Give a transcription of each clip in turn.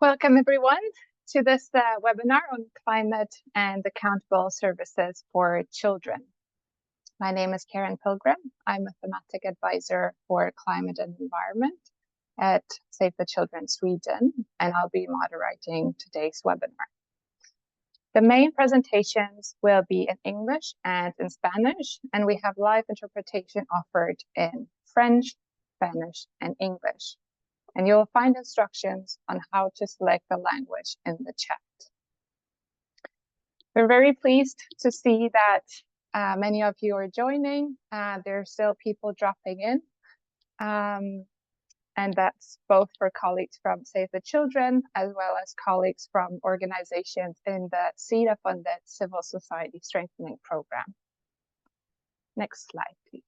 Welcome everyone to this webinar on climate and accountable services for children. My name is Karen Pilgrim. I'm a thematic advisor for climate and environment at Save the Children Sweden, and I'll be moderating today's webinar. The main presentations will be in English and in Spanish, and we have live interpretation offered in French, Spanish, and English. And you'll find instructions on how to select the language in the chat. We're very pleased to see that many of you are joining. There are still people dropping in. And that's both for colleagues from Save the Children, as well as colleagues from organizations in the CEDA-funded Civil Society Strengthening Program. Next slide, please.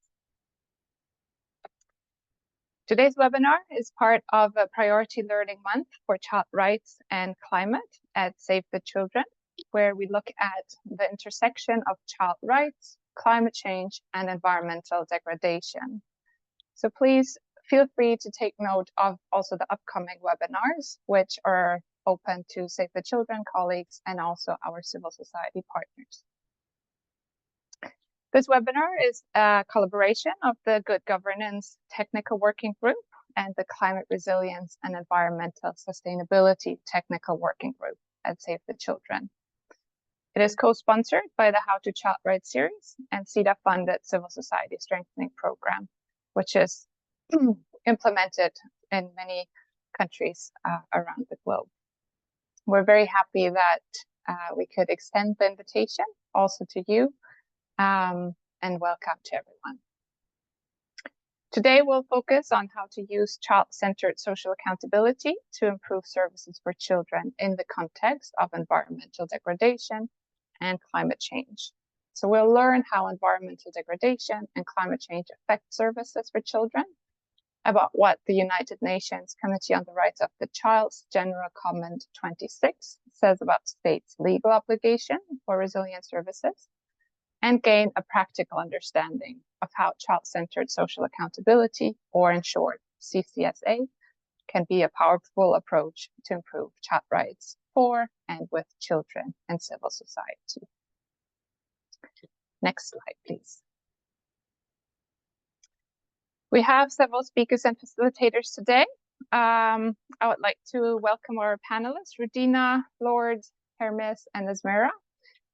Today's webinar is part of a Priority Learning Month for Child Rights and Climate at Save the Children, where we look at the intersection of child rights, climate change, and environmental degradation. So please feel free to take note of also the upcoming webinars, which are open to Save the Children colleagues and also our civil society partners. This webinar is a collaboration of the Good Governance Technical Working Group and the Climate Resilience and Environmental Sustainability Technical Working Group at Save the Children. It is co-sponsored by the How to Child Rights series and CEDA-funded Civil Society Strengthening Program, which is implemented in many countries around the globe. We're very happy that we could extend the invitation also to you. And welcome to everyone. Today we'll focus on how to use child-centered social accountability to improve services for children in the context of environmental degradation and climate change. So we'll learn how environmental degradation and climate change affect services for children, about what the United Nations Committee on the Rights of the Child's General Comment 26 says about states' legal obligation for resilient services, and gain a practical understanding of how child-centered social accountability, or in short, CCSA, can be a powerful approach to improve child rights for and with children and civil society. Next slide, please. We have several speakers and facilitators today. I would like to welcome our panelists, Rudina, Lord, Hermes, and Esmera,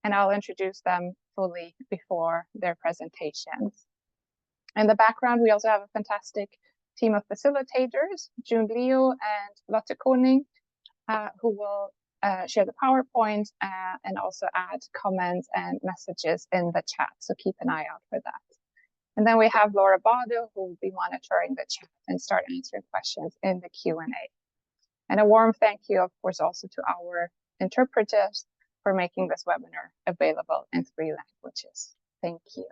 and I'll introduce them fully before their presentations. In the background, we also have a fantastic team of facilitators, June Leo and Lotte Koning, who will share the PowerPoint and also add comments and messages in the chat, so keep an eye out for that. And then we have Laura Bado, who will be monitoring the chat and start answering questions in the Q&A. And a warm thank you, of course, also to our interpreters for making this webinar available in 3 languages. Thank you.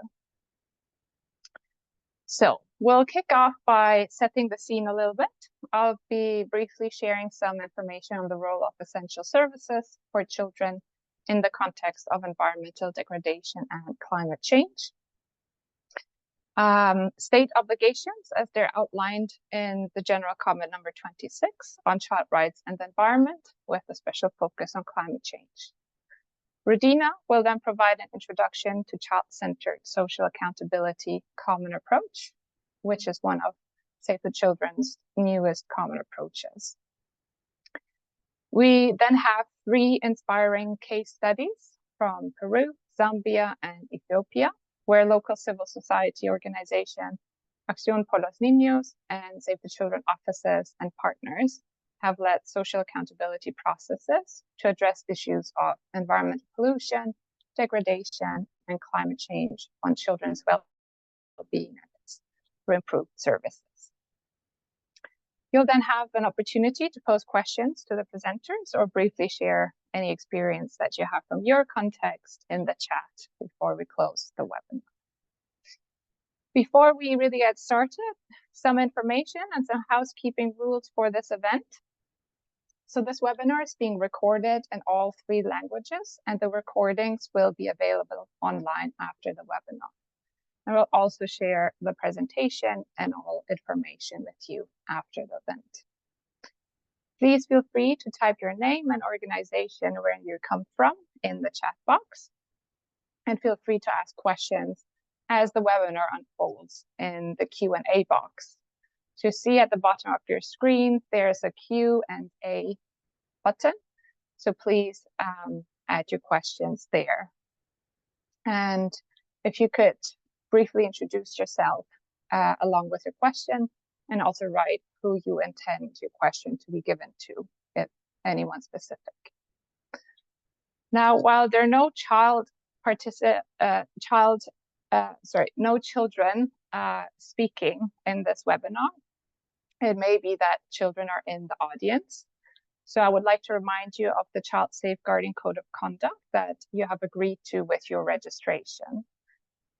So we'll kick off by setting the scene a little bit. I'll be briefly sharing some information on the role of essential services for children in the context of environmental degradation and climate change. State obligations, as they're outlined in the General Comment number 26 on child rights and the environment, with a special focus on climate change. Rudina will then provide an introduction to child-centered social accountability common approach, which is one of Save the Children's newest common approaches. We then have 3 inspiring case studies from Peru, Zambia, and Ethiopia, where local civil society organization Acción por los Niños and Save the Children offices and partners have led social accountability processes to address issues of environmental pollution, degradation, and climate change on children's well-being for improved services. You'll then have an opportunity to pose questions to the presenters or briefly share any experience that you have from your context in the chat before we close the webinar. Before we really get started, some information and some housekeeping rules for this event. So this webinar is being recorded in all 3 languages, and the recordings will be available online after the webinar. And we'll also share the presentation and all information with you after the event. Please feel free to type your name and organization where you come from in the chat box, and feel free to ask questions as the webinar unfolds in the Q&A box. So you see at the bottom of your screen, there's a Q&A button. So please add your questions there. And if you could briefly introduce yourself along with your question, and also write who you intend your question to be given to, if anyone specific. Now, while there are no no children speaking in this webinar, it may be that children are in the audience. So I would like to remind you of the Child Safeguarding Code of Conduct that you have agreed to with your registration.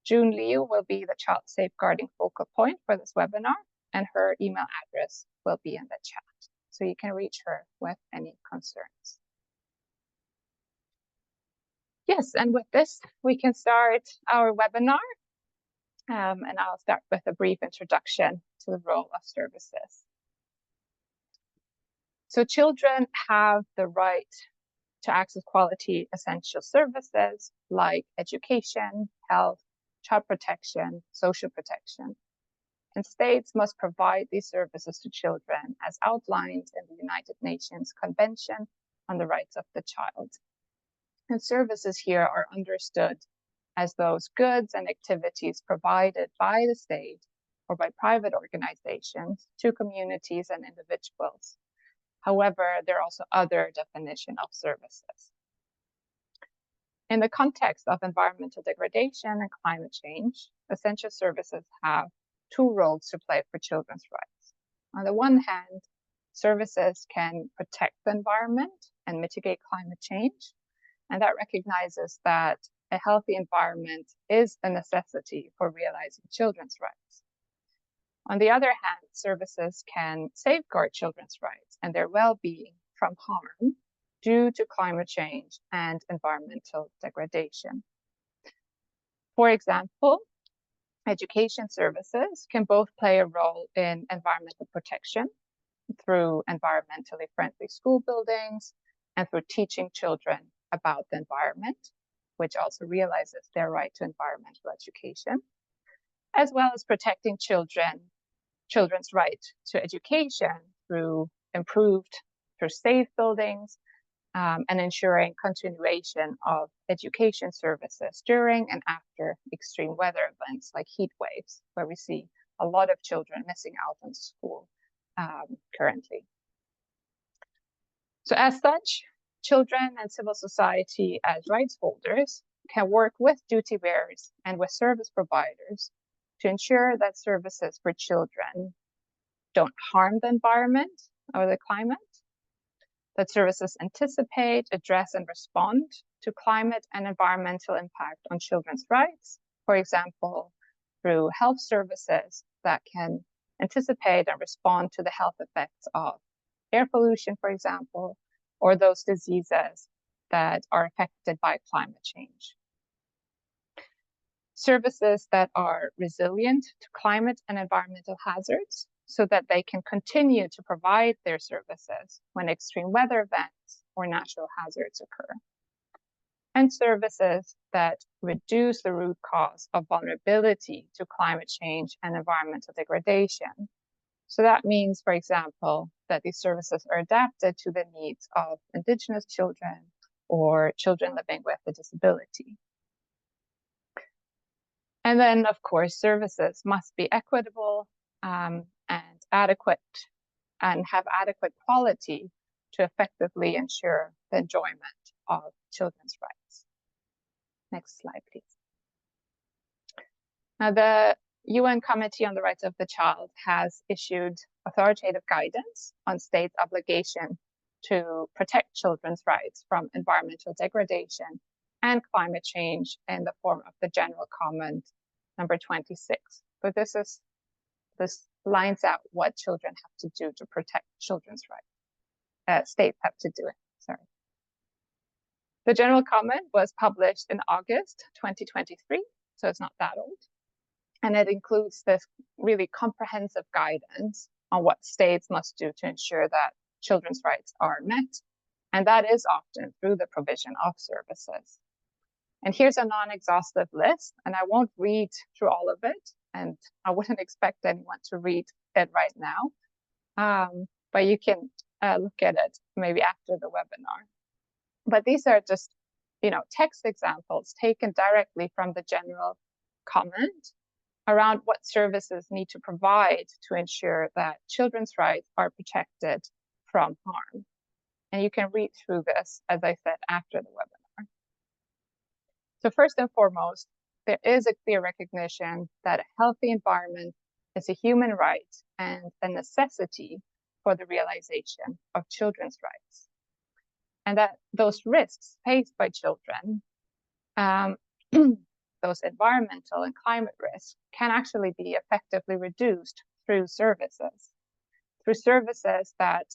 June Liu will be the Child Safeguarding focal point for this webinar, and her email address will be in the chat, so you can reach her with any concerns. Yes, and with this, we can start our webinar. And I'll start with a brief introduction to the role of services. So children have the right to access quality essential services like education, health, child protection, social protection. And states must provide these services to children as outlined in the United Nations Convention on the Rights of the Child. And services here are understood as those goods and activities provided by the state or by private organizations to communities and individuals. However, there are also other definitions of services. In the context of environmental degradation and climate change, essential services have two roles to play for children's rights. On the one hand, services can protect the environment and mitigate climate change, and that recognizes that a healthy environment is a necessity for realizing children's rights. On the other hand, services can safeguard children's rights and their well-being from harm due to climate change and environmental degradation. For example, education services can both play a role in environmental protection through environmentally friendly school buildings and through teaching children about the environment, which also realizes their right to environmental education, as well as protecting children's right to education through safe buildings, and ensuring continuation of education services during and after extreme weather events like heat waves, where we see a lot of children missing out on school currently. So as such, children and civil society as rights holders can work with duty bearers and with service providers to ensure that services for children don't harm the environment or the climate, that services anticipate, address, and respond to climate and environmental impact on children's rights, for example, through health services that can anticipate and respond to the health effects of air pollution, for example, or those diseases that are affected by climate change. Services that are resilient to climate and environmental hazards so that they can continue to provide their services when extreme weather events or natural hazards occur. And services that reduce the root cause of vulnerability to climate change and environmental degradation. So that means, for example, that these services are adapted to the needs of Indigenous children or children living with a disability. And then, of course, services must be equitable and adequate and have adequate quality to effectively ensure the enjoyment of children's rights. Next slide, please. Now, the UN Committee on the Rights of the Child has issued authoritative guidance on states' obligation to protect children's rights from environmental degradation and climate change in the form of the General Comment number 26. But this lines out what children have to do to protect children's rights. States have to do it, sorry. The General Comment was published in August 2023, so it's not that old. And it includes this really comprehensive guidance on what states must do to ensure that children's rights are met, and that is often through the provision of services. And here's a non-exhaustive list, and I won't read through all of it, and I wouldn't expect anyone to read it right now, but you can look at it maybe after the webinar. But these are just, text examples taken directly from the general comment around what services need to provide to ensure that children's rights are protected from harm. And you can read through this, as I said, after the webinar. So first and foremost, there is a clear recognition that a healthy environment is a human right and a necessity for the realization of children's rights. And that those risks faced by children, those environmental and climate risks, can actually be effectively reduced through services that,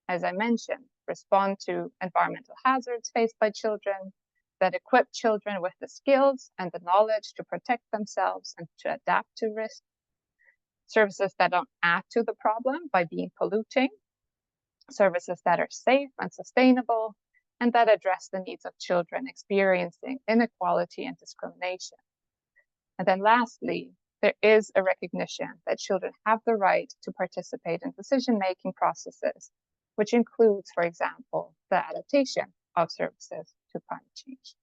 as I mentioned, respond to environmental hazards faced by children, that equip children with the skills and the knowledge to protect themselves and to adapt to risk, services that don't add to the problem by being polluting, services that are safe and sustainable, and that address the needs of children experiencing inequality and discrimination. And then lastly, there is a recognition that children have the right to participate in decision-making processes, which includes, for example, the adaptation of services to climate change.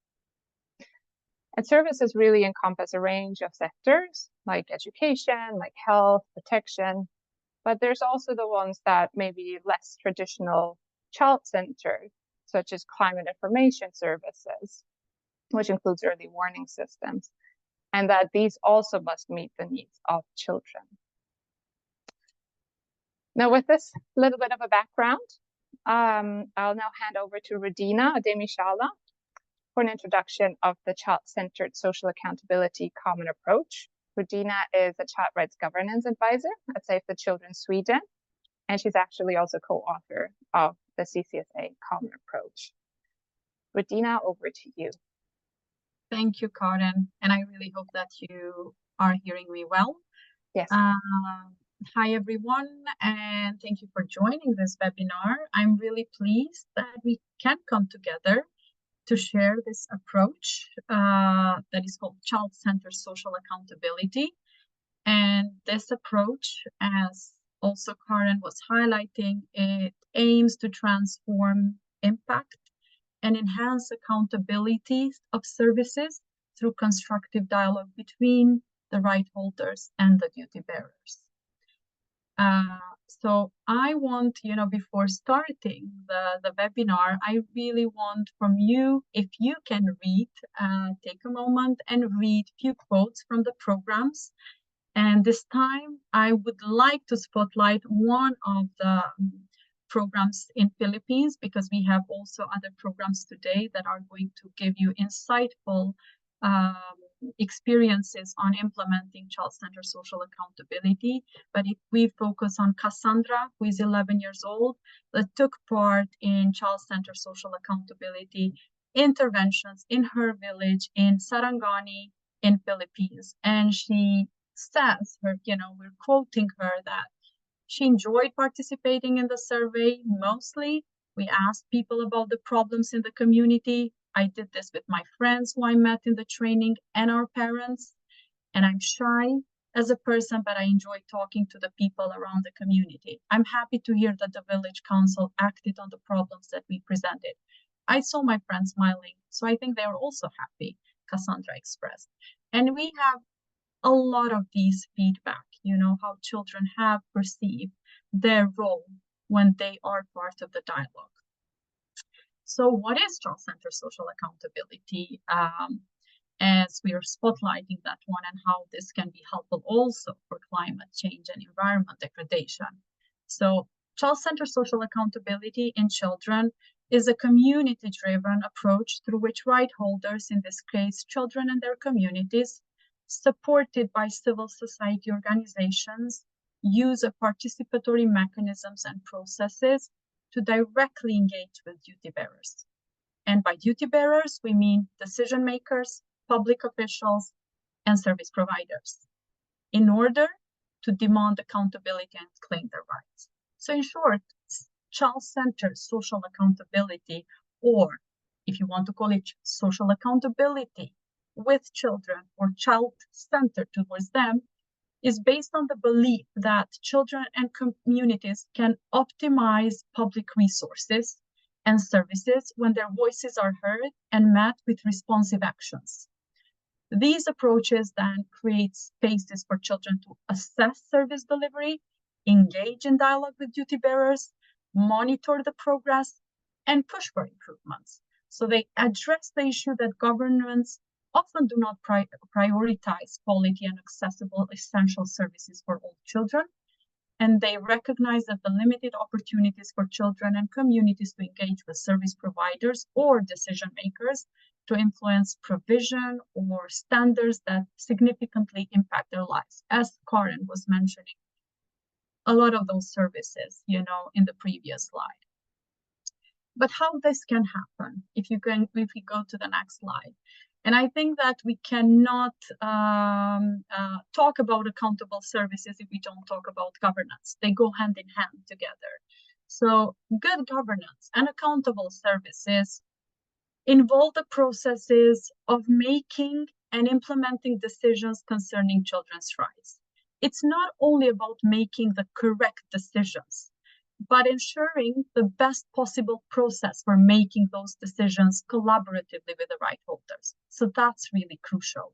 And services really encompass a range of sectors like education, like health, protection, but there's also the ones that may be less traditional child-centered, such as climate information services, which includes early warning systems, and that these also must meet the needs of children. Now, with this little bit of a background, I'll now hand over to Radina Ademishala for an introduction of the child-centered social accountability common approach. Radina is a child rights governance advisor at Save the Children Sweden, and she's actually also co-author of the CCSA common approach. Radina, over to you. Thank you, Karen, and I really hope that you are hearing me well. Yes. Hi, everyone, and thank you for joining this webinar. I'm really pleased that we can come together to share this approach that is called child-centered social accountability. And this approach, as also Karen was highlighting, it aims to transform impact and enhance accountability of services through constructive dialogue between the right holders and the duty bearers. So I want, before starting the webinar, I really want from you, if you can read, take a moment and read a few quotes from the programs. And this time I would like to spotlight one of the programs in Philippines, because we have also other programs today that are going to give you insightful experiences on implementing child-centered social accountability. But if we focus on Cassandra, who is 11 years old, that took part in child-centered social accountability interventions in her village in Sarangani in Philippines. And she says, we're quoting her, that she enjoyed participating in the survey. Mostly, we asked people about the problems in the community. I did this with my friends who I met in the training and our parents. And I'm shy as a person, but I enjoy talking to the people around the community. I'm happy to hear that the village council acted on the problems that we presented. I saw my friends smiling, so I think they were also happy, Cassandra expressed. And we have a lot of these feedback, how children have perceived their role when they are part of the dialogue. So what is child-centered social accountability? As we are spotlighting that one, and how this can be helpful also for climate change and environment degradation. So child-centered social accountability in children is a community-driven approach through which right holders, in this case, children and their communities, supported by civil society organizations, use of participatory mechanisms and processes to directly engage with duty bearers. And by duty bearers, we mean decision makers, public officials, and service providers, in order to demand accountability and claim their rights. So in short, child-centered social accountability, or if you want to call it social accountability with children or child-centered towards them, is based on the belief that children and communities can optimize public resources and services when their voices are heard and met with responsive actions. These approaches then create spaces for children to assess service delivery, engage in dialogue with duty bearers, monitor the progress, and push for improvements. So they address the issue that governments often do not prioritize quality and accessible essential services for all children. And they recognize that the limited opportunities for children and communities to engage with service providers or decision makers to influence provision or standards that significantly impact their lives. As Karen was mentioning, a lot of those services, in the previous slide. But how this can happen, if we go to the next slide. And I think that we cannot talk about accountable services if we don't talk about governance. They go hand in hand together. So good governance and accountable services involve the processes of making and implementing decisions concerning children's rights. It's not only about making the correct decisions, but ensuring the best possible process for making those decisions collaboratively with the right holders. So that's really crucial.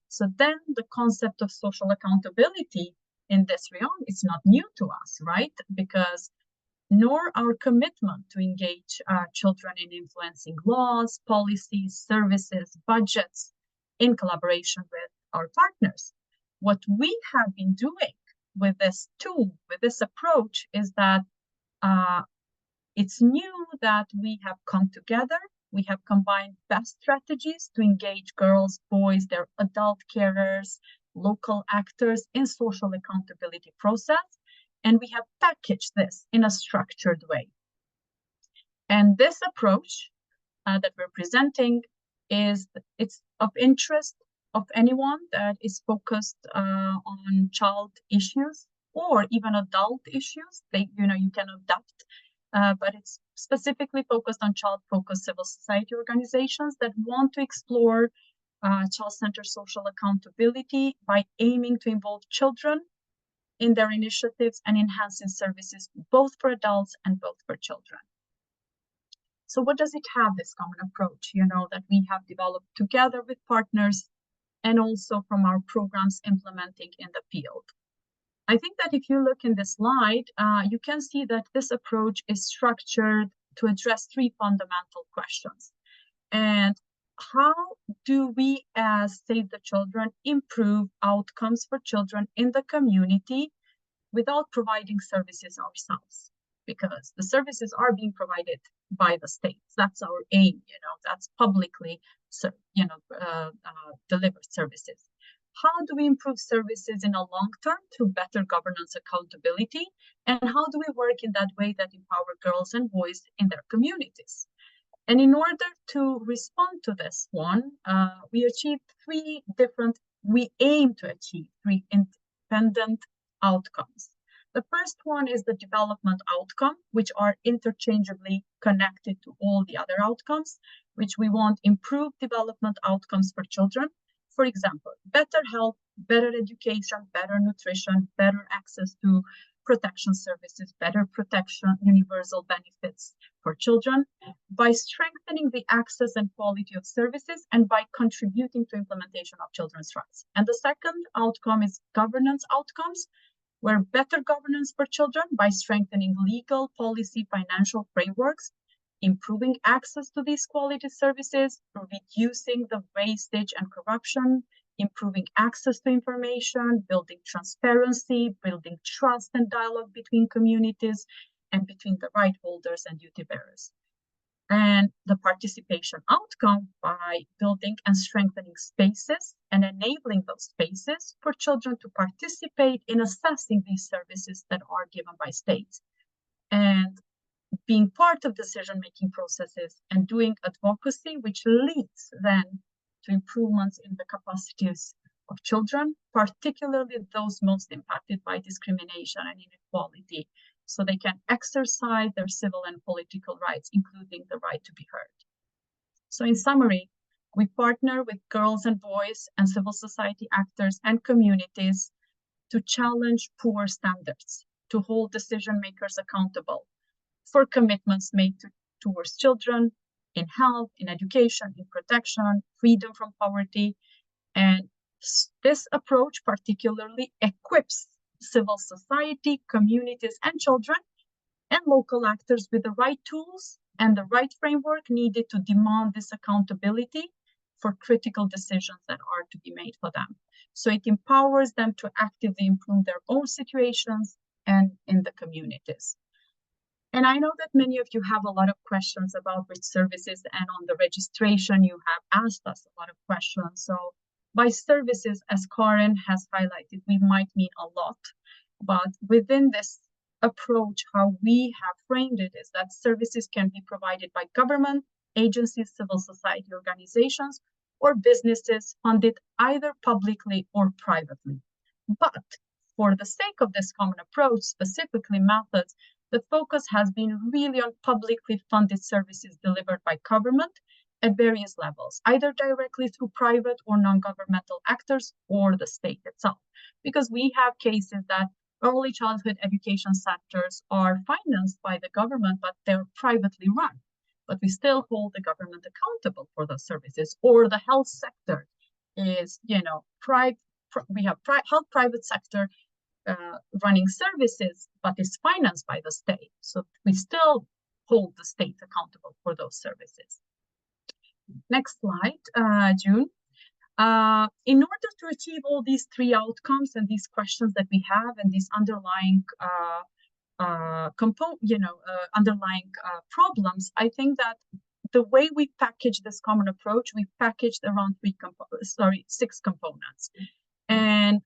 So then the concept of social accountability in this realm is not new to us, right? Because nor our commitment to engage children in influencing laws, policies, services, budgets in collaboration with our partners. What we have been doing with this tool, with this approach, is that it's new that we have come together. We have combined best strategies to engage girls, boys, their adult carers, local actors in social accountability process. And we have packaged this in a structured way. And this approach that we're presenting it's of interest of anyone that is focused on child issues or even adult issues. You can adapt, but it's specifically focused on child-focused civil society organizations that want to explore child-centered social accountability by aiming to involve children in their initiatives and enhancing services both for adults and both for children. So what does it have, this common approach, that we have developed together with partners and also from our programs implementing in the field? I think that if you look in this slide, you can see that this approach is structured to address three fundamental questions. And how do we, as Save the Children, improve outcomes for children in the community without providing services ourselves? Because the services are being provided by the states. That's our aim, that's publicly, delivered services. How do we improve services in a long term through better governance accountability? And how do we work in that way that empower girls and boys in their communities? And in order to respond to this one, we aim to achieve three independent outcomes. The first one is the development outcome, which are interchangeably connected to all the other outcomes, which we want improved development outcomes for children. For example, better health, better education, better nutrition, better access to protection services, better protection, universal benefits for children, by strengthening the access and quality of services and by contributing to implementation of children's rights. And the second outcome is governance outcomes, where better governance for children by strengthening legal, policy, financial frameworks, improving access to these quality services, reducing the wastage and corruption, improving access to information, building transparency, building trust and dialogue between communities and between the right holders and duty bearers. And the participation outcome by building and strengthening spaces and enabling those spaces for children to participate in assessing these services that are given by states. And being part of decision-making processes and doing advocacy, which leads then to improvements in the capacities of children, particularly those most impacted by discrimination and inequality so they can exercise their civil and political rights, including the right to be heard. So in summary, we partner with girls and boys and civil society actors and communities to challenge poor standards, to hold decision makers accountable for commitments made towards children in health, in education, in protection, freedom from poverty. And this approach particularly equips civil society, communities, and children and local actors with the right tools and the right framework needed to demand this accountability for critical decisions that are to be made for them. So it empowers them to actively improve their own situations and in the communities. And I know that many of you have a lot of questions about which services, and on the registration, you have asked us a lot of questions. So by services, as Karen has highlighted, we might mean a lot, but within this approach, how we have framed it is that services can be provided by government, agencies, civil society organizations, or businesses funded either publicly or privately. But for the sake of this common approach, specifically methods, the focus has been really on publicly funded services delivered by government at various levels, either directly through private or non-governmental actors or the state itself. Because we have cases that early childhood education centers are financed by the government, but they're privately run. But we still hold the government accountable for those services. Or the health sector is, we have health private sector running services, but is financed by the state. So we still hold the state accountable for those services. Next slide, June. In order to achieve all these three outcomes and these questions that we have and these underlying problems, I think that the way we package this common approach, we packaged around 6 components. And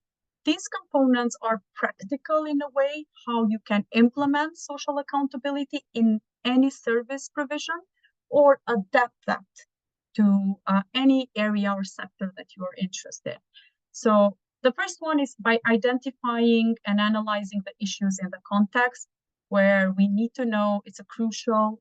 these components are practical in a way, how you can implement social accountability in any service provision or adapt that to any area or sector that you are interested. So the first one is by identifying and analyzing the issues in the context where we need to know it's a crucial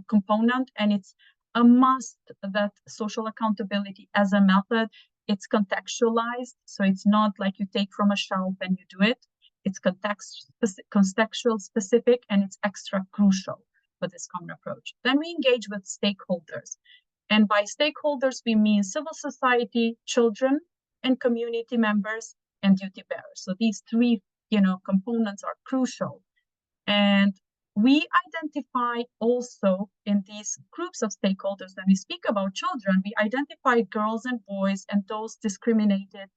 component, and it's a must that social accountability as a method, it's contextualized. So it's not like you take from a shelf and you do it. It's contextual specific, and it's extra crucial for this common approach. Then we engage with stakeholders. And by stakeholders, we mean civil society, children, and community members, and duty bearers. So these 3, components are crucial. And we identify also in these groups of stakeholders, when we speak about children, we identify girls and boys and those discriminated,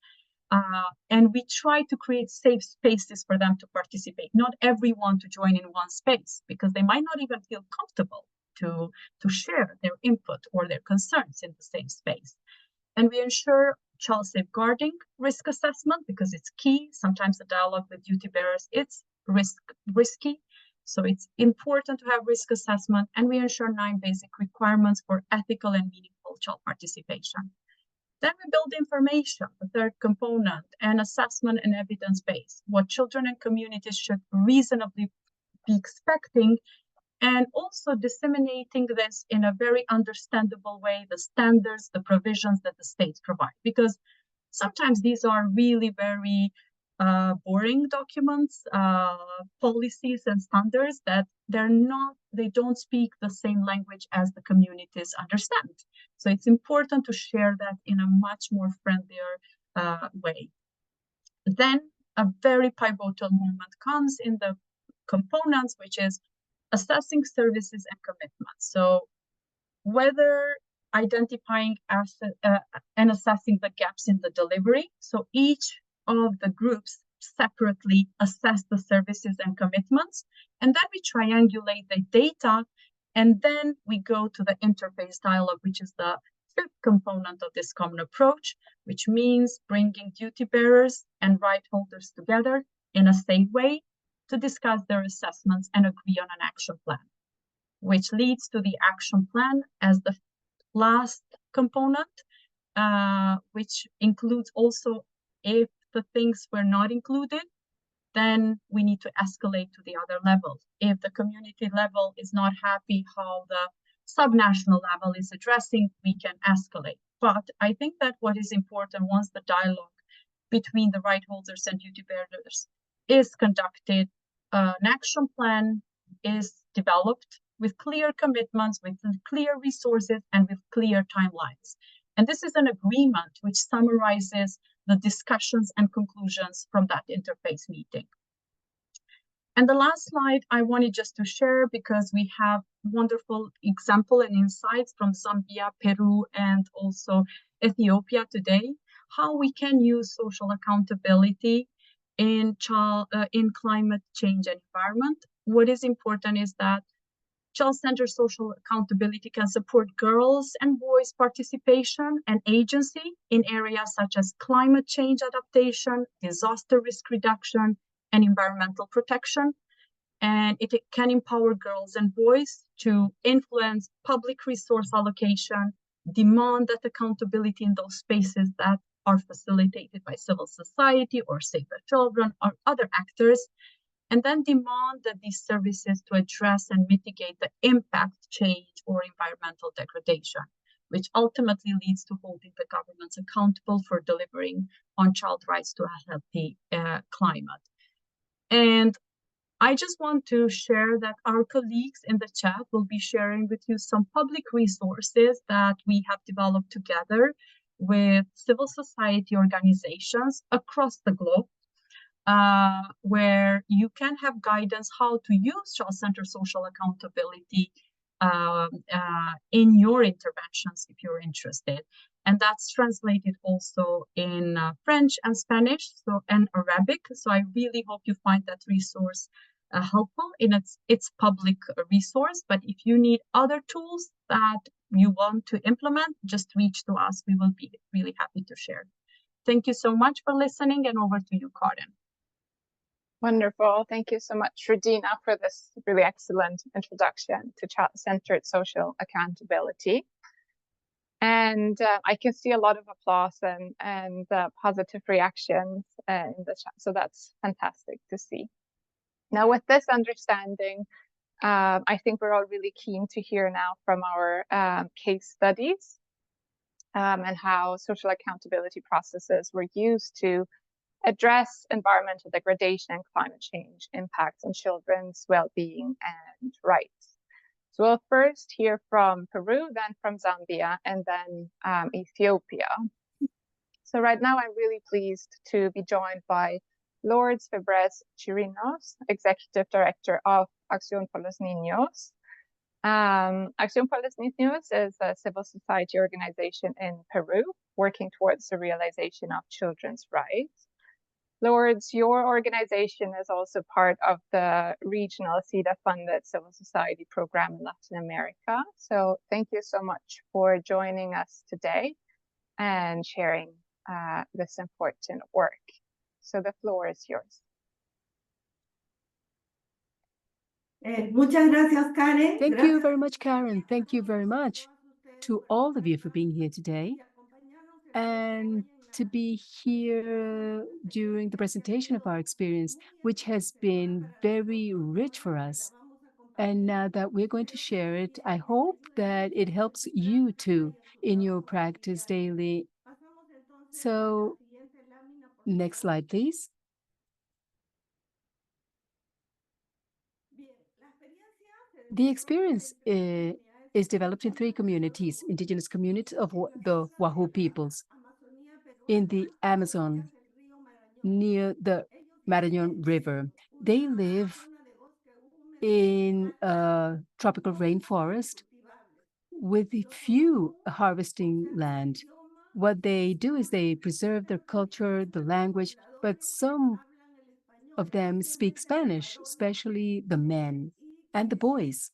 and we try to create safe spaces for them to participate. Not everyone to join in one space, because they might not even feel comfortable to share their input or their concerns in the same space. And we ensure child safeguarding risk assessment, because it's key. Sometimes the dialogue with duty bearers, it's risky. So it's important to have risk assessment, and we ensure 9 basic requirements for ethical and meaningful child participation. Then we build information, the third component, and assessment and evidence base, what children and communities should reasonably be expecting, and also disseminating this in a very understandable way, the standards, the provisions that the states provide. Because sometimes these are really very boring documents, policies and standards that they don't speak the same language as the communities understand. So it's important to share that in a much more friendlier way. Then a very pivotal moment comes in the components, which is assessing services and commitments. So whether identifying and assessing the gaps in the delivery. So each of the groups separately assess the services and commitments, and then we triangulate the data, and then we go to the interface dialogue, which is the 5th component of this common approach, which means bringing duty bearers and right holders together in a safe way to discuss their assessments and agree on an action plan, which leads to the action plan as the last component, which includes also, if the things were not included, then we need to escalate to the other levels. If the community level is not happy how the subnational level is addressing, we can escalate. But I think that what is important, once the dialogue between the right holders and duty bearers is conducted, an action plan is developed with clear commitments, with clear resources, and with clear timelines. And this is an agreement which summarizes the discussions and conclusions from that interface meeting. And the last slide I wanted just to share, because we have wonderful example and insights from Zambia, Peru, and also Ethiopia today, how we can use social accountability in climate change and environment. What is important is that child-centered social accountability can support girls and boys' participation and agency in areas such as climate change adaptation, disaster risk reduction, and environmental protection. And it can empower girls and boys to influence public resource allocation, demand that accountability in those spaces that are facilitated by civil society or Save the Children or other actors, and then demand that these services to address and mitigate the impact, change, or environmental degradation, which ultimately leads to holding the governments accountable for delivering on child rights to a healthy climate. And I just want to share that our colleagues in the chat will be sharing with you some public resources that we have developed together with civil society organizations across the globe, where you can have guidance how to use child-centered social accountability in your interventions if you're interested. And that's translated also in French and Spanish, and Arabic. So I really hope you find that resource helpful in its public resource. But if you need other tools that you want to implement, just reach to us. We will be really happy to share. Thank you so much for listening, and over to you, Karin. Wonderful. Thank you so much, Regina, for this really excellent introduction to child-centered social accountability. And I can see a lot of applause and positive reactions in the chat. So that's fantastic to see. Now, with this understanding, I think we're all really keen to hear now from our case studies and how social accountability processes were used to address environmental degradation and climate change impacts on children's well-being and rights. So we'll first hear from Peru, then from Zambia, and then Ethiopia. So right now I'm really pleased to be joined by Lourdes Febres Chirinos, Executive Director of Acción por los Niños. Acción por los Niños is a civil society organization in Peru working towards the realization of children's rights. Lourdes, your organization is also part of the regional CEDA-funded civil society program in Latin America. So thank you so much for joining us today and sharing this important work. So the floor is yours. Muchas gracias, Karen. Thank you very much, Karen. Thank you very much to all of you for being here today and to be here during the presentation of our experience, which has been very rich for us. And now that we're going to share it, I hope that it helps you too in your practice daily. So, next slide, please. The experience is developed in 3 communities, indigenous communities of the Wahoo peoples in the Amazon, near the Marañón River. They live in a tropical rainforest with few harvesting land. What they do is they preserve their culture, the language, but some of them speak Spanish, especially the men and the boys.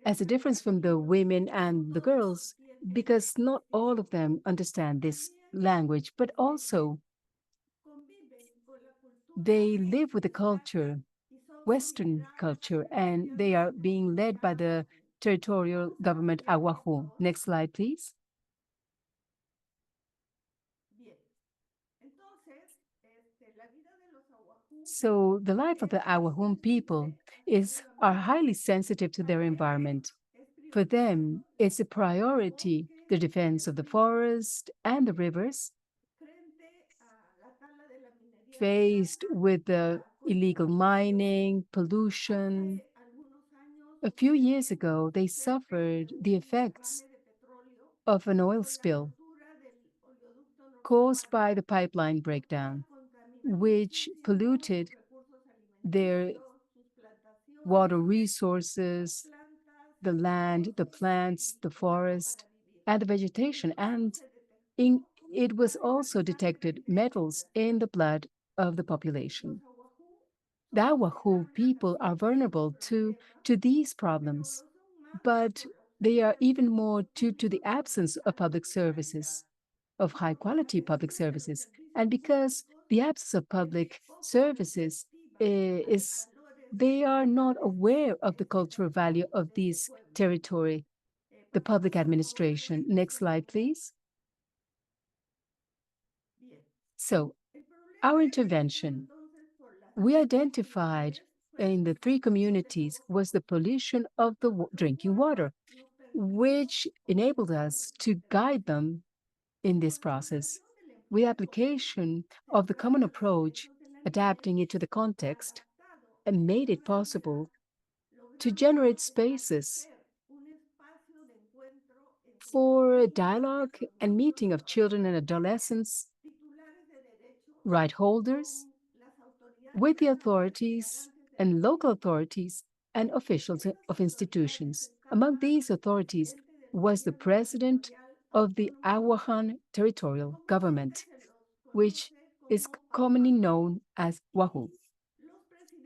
As a difference from the women and the girls, because not all of them understand this language, but also they live with the culture, Western culture, and they are being led by the territorial government Wahoo. Next slide, please. So the life of the Awahum people are highly sensitive to their environment. For them, it's a priority, the defense of the forest and the rivers, faced with the illegal mining, pollution. A few years ago, they suffered the effects of an oil spill caused by the pipeline breakdown, which polluted their water resources, the land, the plants, the forest, and the vegetation. And it was also detected metals in the blood of the population. The Awahu people are vulnerable to these problems, but they are even more due to the absence of public services, of high quality public services. And because the absence of public services they are not aware of the cultural value of this territory, the public administration. Next slide, please. So, our intervention, we identified in the 3 communities was the pollution of the drinking water, which enabled us to guide them in this process. With application of the common approach, adapting it to the context, and made it possible to generate spaces for dialogue and meeting of children and adolescents, right holders, with the authorities and local authorities and officials of institutions. Among these authorities was the president of the Awahan Territorial Government, which is commonly known as Wahu,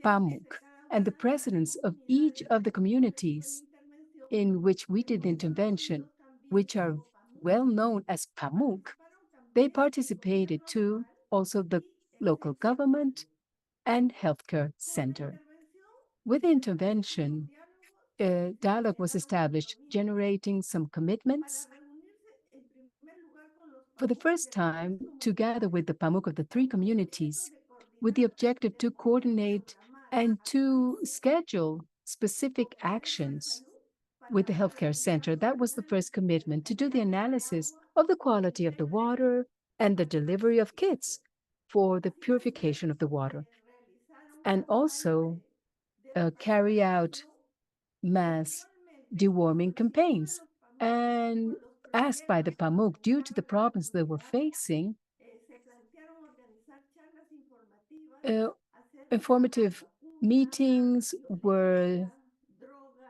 PAMUK, and the presidents of each of the communities in which we did the intervention, which are well known as PAMUK. They participated too, also the local government and healthcare center. With the intervention, a dialogue was established, generating some commitments. For the first time, together with the PAMUK of the 3 communities, with the objective to coordinate and to schedule specific actions with the healthcare center. That was the first commitment, to do the analysis of the quality of the water and the delivery of kits for the purification of the water, and also carry out mass deworming campaigns. And asked by the PAMUK, due to the problems they were facing, informative meetings were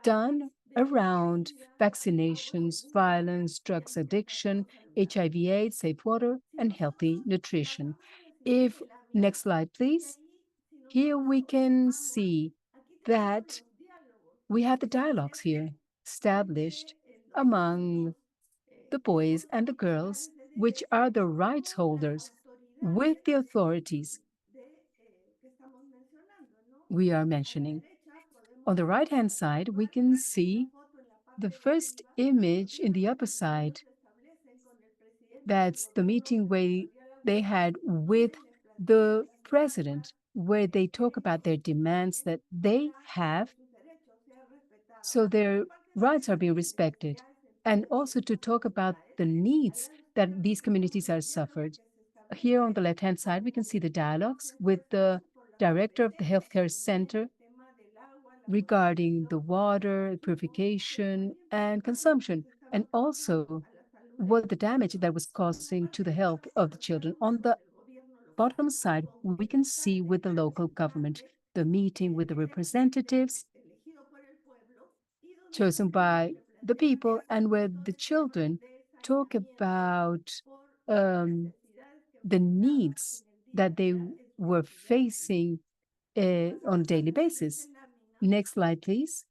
done around vaccinations, violence, drugs addiction, HIV/AIDS, safe water, and healthy nutrition. Next slide, please. Here we can see that we have the dialogues here established among the boys and the girls, which are the rights holders, with the authorities we are mentioning. On the right-hand side, we can see the first image in the upper side. That's the meeting where they had with the president, where they talk about their demands that they have, so their rights are being respected, and also to talk about the needs that these communities are suffered. Here on the left-hand side, we can see the dialogues with the director of the healthcare center regarding the water, purification, and consumption, and also what the damage that was causing to the health of the children. On the bottom side, we can see with the local government, the meeting with the representatives chosen by the people, and where the children talk about the needs that they were facing on a daily basis. Next slide, please.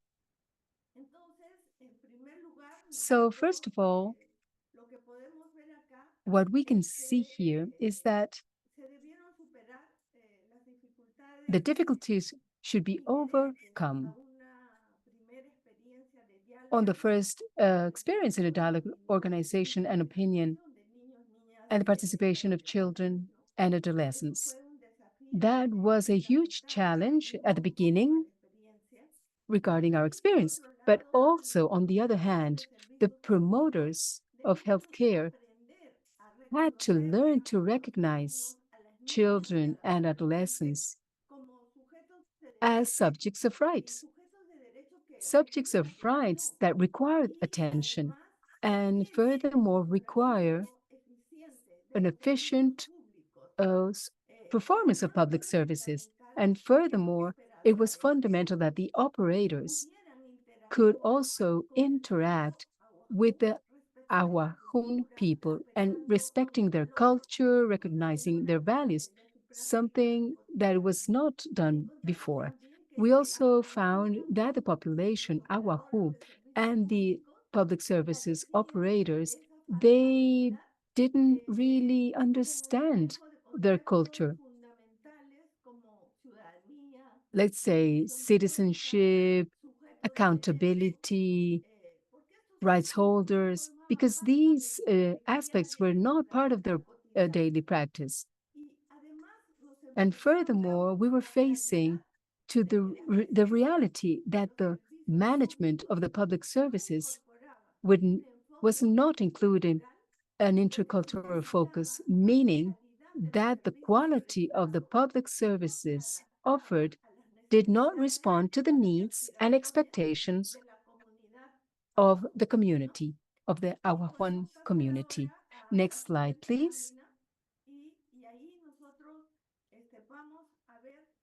So first of all, what we can see here is that the difficulties should be overcome. On the first experience in a dialogue, organization, and opinion, and the participation of children and adolescents. That was a huge challenge at the beginning regarding our experience. But also, on the other hand, the promoters of healthcare had to learn to recognize children and adolescents as subjects of rights that require attention and furthermore require an efficient performance of public services. And furthermore, it was fundamental that the operators could also interact with the Awahun people and respecting their culture, recognizing their values, something that was not done before. We also found that the population, Awahu, and the public services operators, they didn't really understand their culture. Let's say citizenship, accountability, rights holders, because these aspects were not part of their daily practice. And furthermore, we were facing to the reality that the management of the public services was not including an intercultural focus, meaning that the quality of the public services offered did not respond to the needs and expectations of the community, of the Awahuan community. Next slide, please.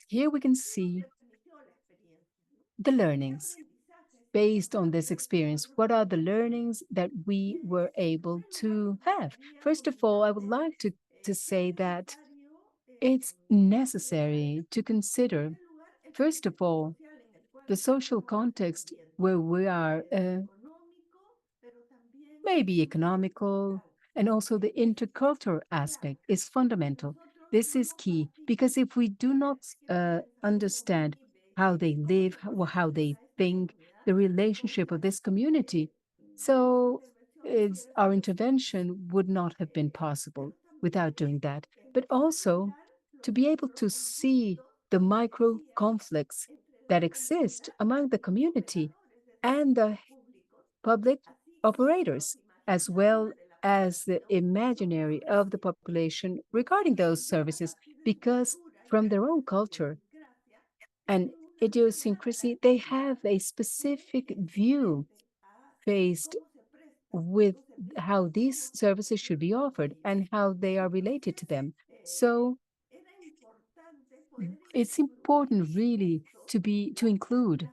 Here we can see the learnings based on this experience. What are the learnings that we were able to have? First of all, I would like to say that it's necessary to consider, first of all, the social context where we are, maybe economical, and also the intercultural aspect is fundamental. This is key because if we do not understand how they live, how they think, the relationship of this community, so our intervention would not have been possible without doing that. But also to be able to see the micro conflicts that exist among the community and the public operators, as well as the imaginary of the population regarding those services, because from their own culture and idiosyncrasy, they have a specific view faced with how these services should be offered and how they are related to them. So it's important really to include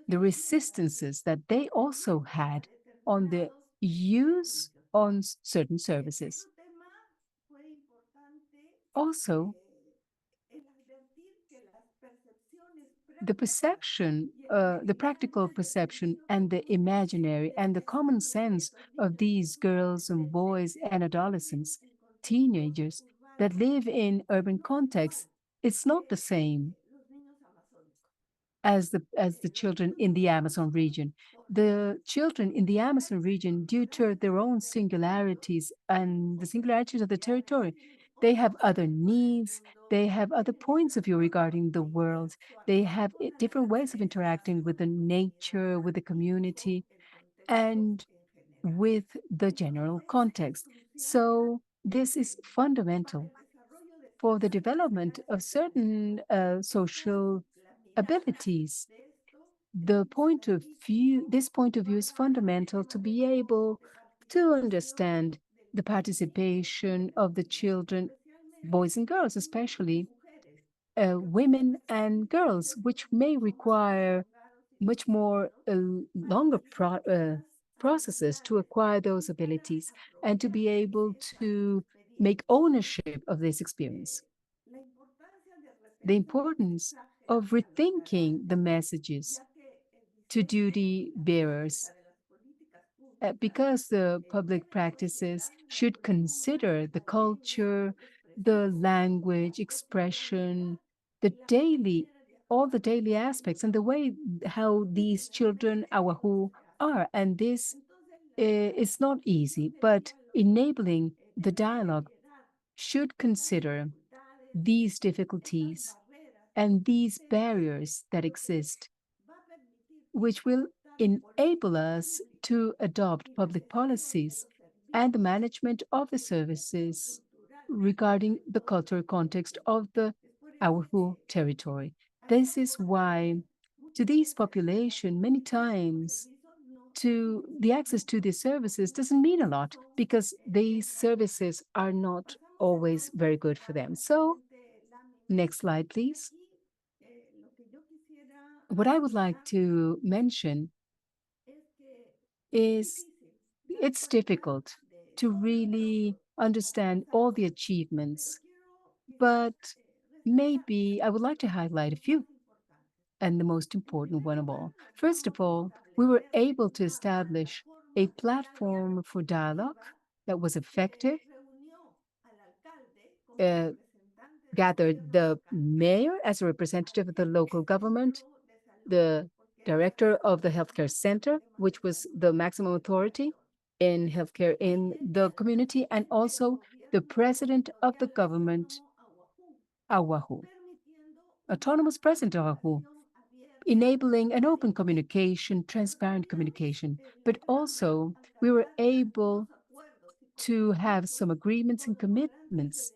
the resistances that they also had on the use on certain services. Also, the perception, the practical perception and the imaginary and the common sense of these girls and boys and adolescents, teenagers that live in urban contexts, it's not the same as the children in the Amazon region. The children in the Amazon region, due to their own singularities and the singularities of the territory, they have other needs, they have other points of view regarding the world, they have different ways of interacting with the nature, with the community, and with the general context. So this is fundamental for the development of certain social abilities. This point of view is fundamental to be able to understand the participation of the children, boys and girls, especially women and girls, which may require much more longer processes to acquire those abilities and to be able to make ownership of this experience. The importance of rethinking the messages to duty bearers, because the public practices should consider the culture, the language, expression, all the daily aspects and the way how these children, Awahu, are. And this is not easy, but enabling the dialogue should consider these difficulties and these barriers that exist, which will enable us to adopt public policies and the management of the services regarding the cultural context of the Awahu territory. This is why to these population, many times to the access to these services doesn't mean a lot because these services are not always very good for them. So next slide, please. What I would like to mention is it's difficult to really understand all the achievements, but maybe I would like to highlight a few, and the most important one of all. First of all, we were able to establish a platform for dialogue that was effective, gathered the mayor as a representative of the local government, the director of the healthcare center, which was the maximum authority in healthcare in the community, and also the president of the government, Awahu, autonomous president of Awahu, enabling an open communication, transparent communication. But also, we were able to have some agreements and commitments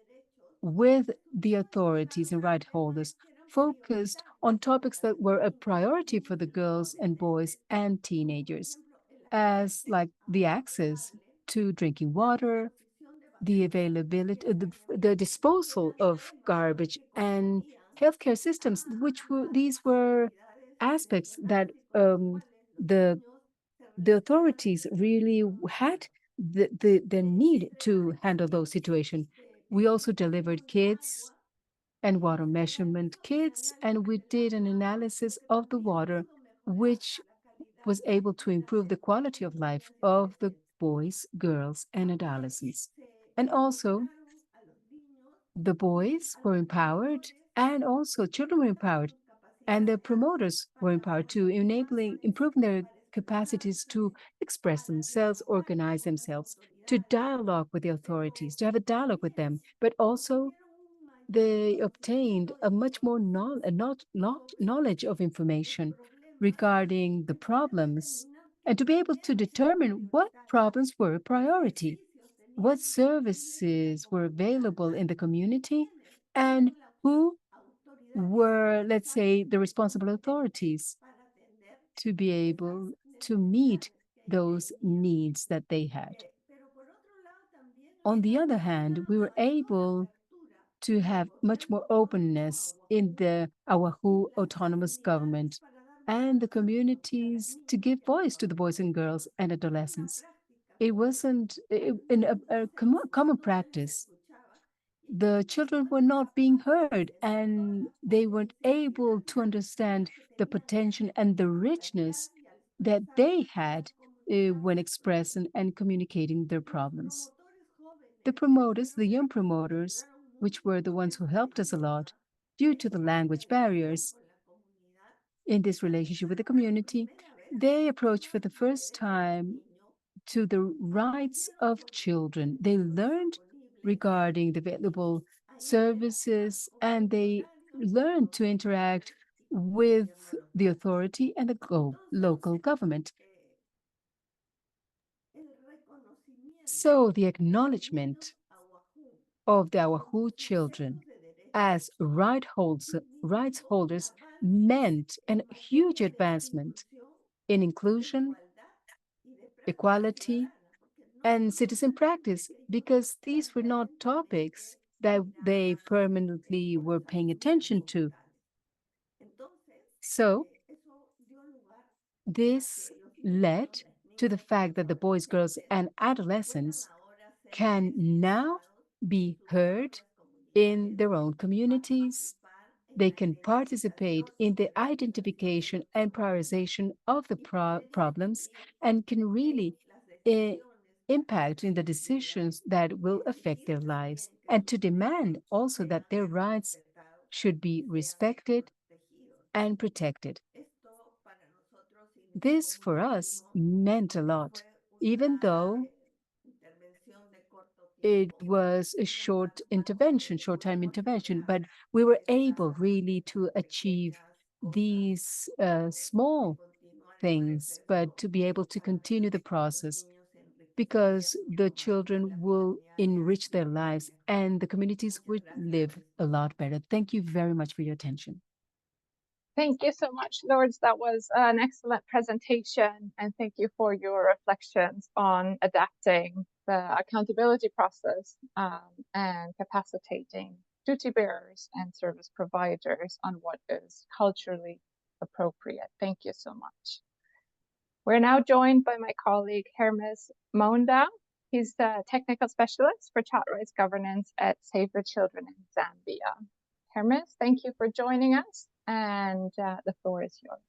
with the authorities and right holders focused on topics that were a priority for the girls and boys and teenagers, as like the access to drinking water, the availability, the disposal of garbage, and healthcare systems, these were aspects that the authorities really had the need to handle those situations. We also delivered kits and water measurement kits, and we did an analysis of the water, which was able to improve the quality of life of the boys, girls, and adolescents. And also, the boys were empowered, and also children were empowered, and the promoters were empowered to improving their capacities to express themselves, organize themselves, to dialogue with the authorities, to have a dialogue with them, but also they obtained a much more knowledge of information regarding the problems and to be able to determine what problems were a priority, what services were available in the community, and who were, let's say, the responsible authorities to be able to meet those needs that they had. On the other hand, we were able to have much more openness in the Awahu autonomous government and the communities to give voice to the boys and girls and adolescents. It wasn't in a common practice. The children were not being heard and they weren't able to understand the potential and the richness that they had when expressing and communicating their problems. The promoters, the young promoters, which were the ones who helped us a lot due to the language barriers in this relationship with the community, they approached for the first time to the rights of children. They learned regarding the available services and they learned to interact with the authority and the local government. So the acknowledgement of the Awahu children as rights holders meant a huge advancement in inclusion, equality, and citizen practice, because these were not topics that they permanently were paying attention to. So this led to the fact that the boys, girls, and adolescents can now be heard in their own communities. They can participate in the identification and prioritization of the problems and can really impact in the decisions that will affect their lives, and to demand also that their rights should be respected and protected. This for us meant a lot, even though it was a short time intervention, but we were able really to achieve these small things, but to be able to continue the process, because the children will enrich their lives and the communities would live a lot better. Thank you very much for your attention. Thank you so much, Lourdes. That was an excellent presentation, and thank you for your reflections on adapting the accountability process and capacitating duty bearers and service providers on what is culturally appropriate. Thank you so much. We're now joined by my colleague Hermes Monda. He's the technical specialist for child rights governance at Save the Children in Zambia. Hermes, thank you for joining us, and the floor is yours.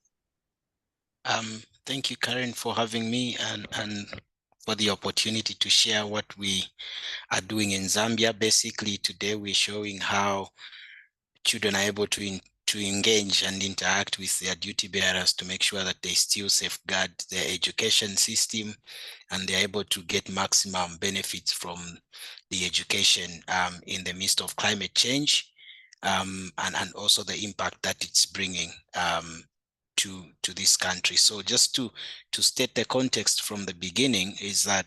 Thank you, Karen, for having me and for the opportunity to share what we are doing in Zambia. Basically, today we're showing how children are able to engage and interact with their duty bearers to make sure that they still safeguard their education system and they're able to get maximum benefits from the education in the midst of climate change, and also the impact that it's bringing to this country. So just to state the context from the beginning is that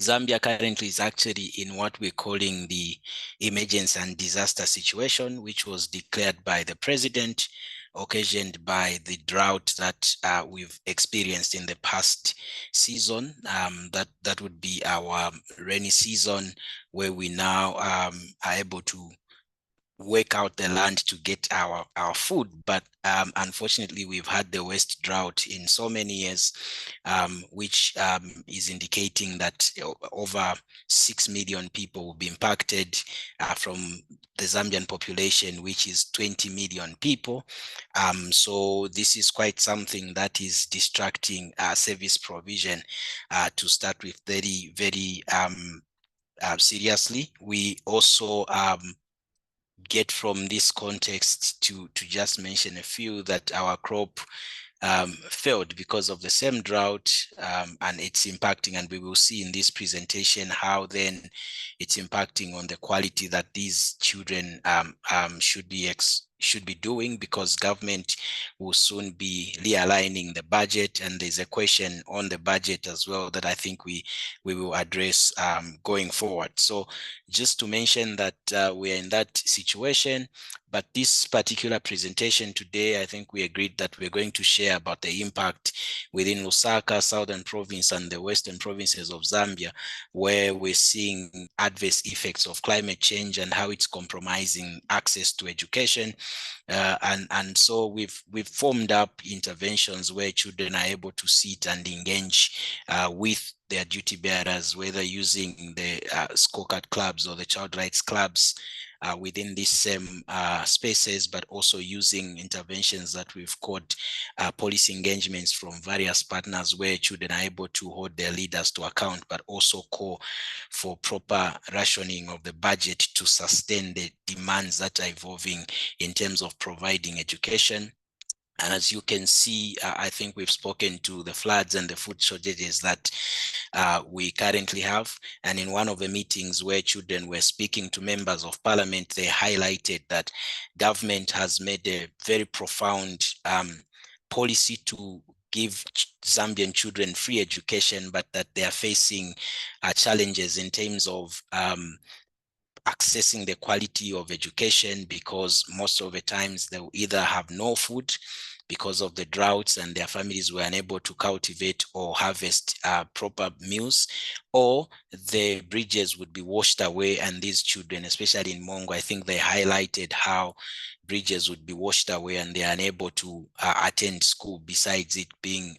Zambia currently is actually in what we're calling the emergency and disaster situation, which was declared by the president, occasioned by the drought that we've experienced in the past season. That would be our rainy season, where we now are able to work out the land to get our food, but unfortunately we've had the worst drought in so many years, which is indicating that over 6 million people will be impacted from the Zambian population, which is 20 million people. So this is quite something that is distracting service provision to start with very, very seriously. We also get from this context to just mention a few that our crop failed because of the same drought, and it's impacting, and we will see in this presentation how then it's impacting on the quality that these children should be doing, because government will soon be realigning the budget, and there's a question on the budget as well that I think we will address going forward. So just to mention that we are in that situation, but this particular presentation today, I think we agreed that we're going to share about the impact within Lusaka, Southern Province, and the Western provinces of Zambia, where we're seeing adverse effects of climate change and how it's compromising access to education. And so we've formed up interventions where children are able to sit and engage with their duty bearers, whether using the scorecard clubs or the child rights clubs within these same spaces, but also using interventions that we've called policy engagements from various partners, where children are able to hold their leaders to account, but also call for proper rationing of the budget to sustain the demands that are evolving in terms of providing education. And as you can see, I think we've spoken to the floods and the food shortages that we currently have. And in one of the meetings where children were speaking to members of parliament, they highlighted that government has made a very profound policy to give Zambian children free education, but that they are facing challenges in terms of accessing the quality of education, because most of the times they will either have no food because of the droughts and their families were unable to cultivate or harvest proper meals, or the bridges would be washed away, and these children, especially in Mongo, I think they highlighted how bridges would be washed away and they are unable to attend school, besides it being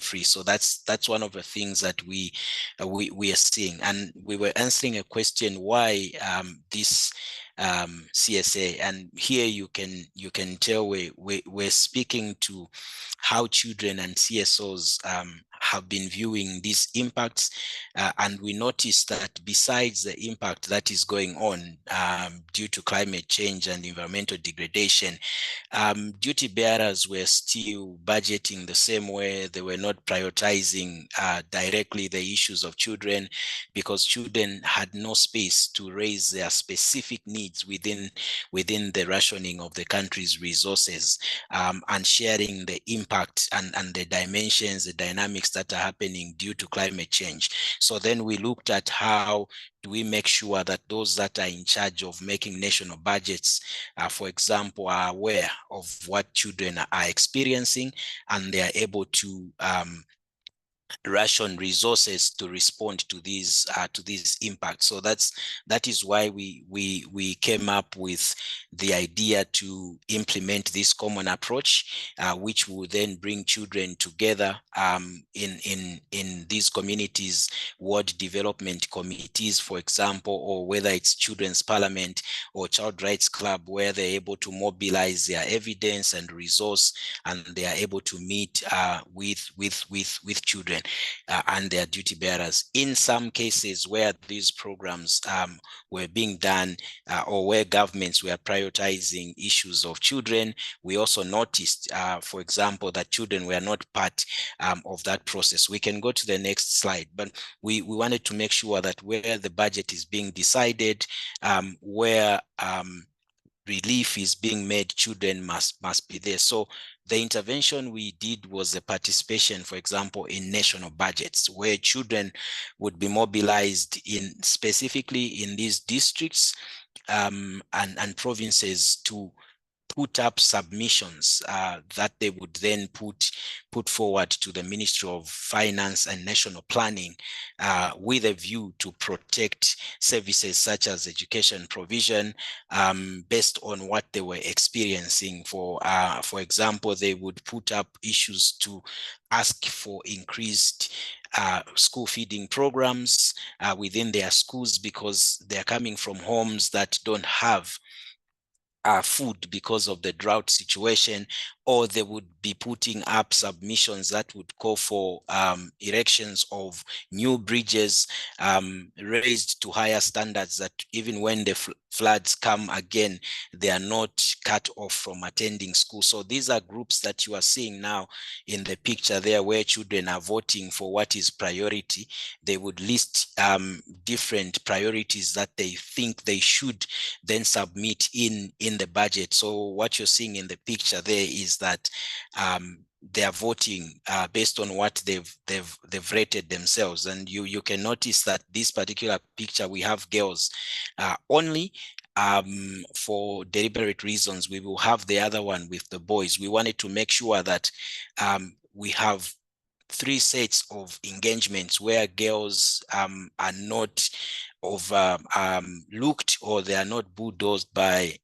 free. So that's one of the things that we are seeing. And we were answering a question why this CSA, and here you can tell we're speaking to how children and CSOs have been viewing these impacts, and we noticed that besides the impact that is going on due to climate change and environmental degradation, duty bearers were still budgeting the same way. They were not prioritizing directly the issues of children, because children had no space to raise their specific needs within the rationing of the country's resources, and sharing the impact and the dimensions, the dynamics that are happening due to climate change. So then we looked at how do we make sure that those that are in charge of making national budgets, for example, are aware of what children are experiencing, and they are able to ration resources to respond to these impacts. So that is why we came up with the idea to implement this common approach, which will then bring children together in these communities, ward development committees, for example, or whether it's children's parliament or child rights club, where they're able to mobilize their evidence and resource, and they are able to meet with children and their duty bearers. In some cases where these programs were being done, or where governments were prioritizing issues of children, we also noticed, for example, that children were not part of that process. We can go to the next slide, but we wanted to make sure that where the budget is being decided, where relief is being made, children must be there. So the intervention we did was the participation, for example, in national budgets, where children would be mobilized specifically in these districts and provinces to put up submissions that they would then put forward to the Ministry of Finance and National Planning, with a view to protect services such as education provision based on what they were experiencing. For example, they would put up issues to ask for increased school feeding programs within their schools, because they're coming from homes that don't have food because of the drought situation, or they would be putting up submissions that would call for erections of new bridges raised to higher standards, that even when the floods come again, they are not cut off from attending school. So these are groups that you are seeing now in the picture there, where children are voting for what is priority. They would list different priorities that they think they should then submit in the budget. So what you're seeing in the picture there is that they are voting based on what they've rated themselves. And you can notice that this particular picture, we have girls only. For deliberate reasons, we will have the other one with the boys. We wanted to make sure that we have 3 sets of engagements where girls are not looked, or they are not bulldozed by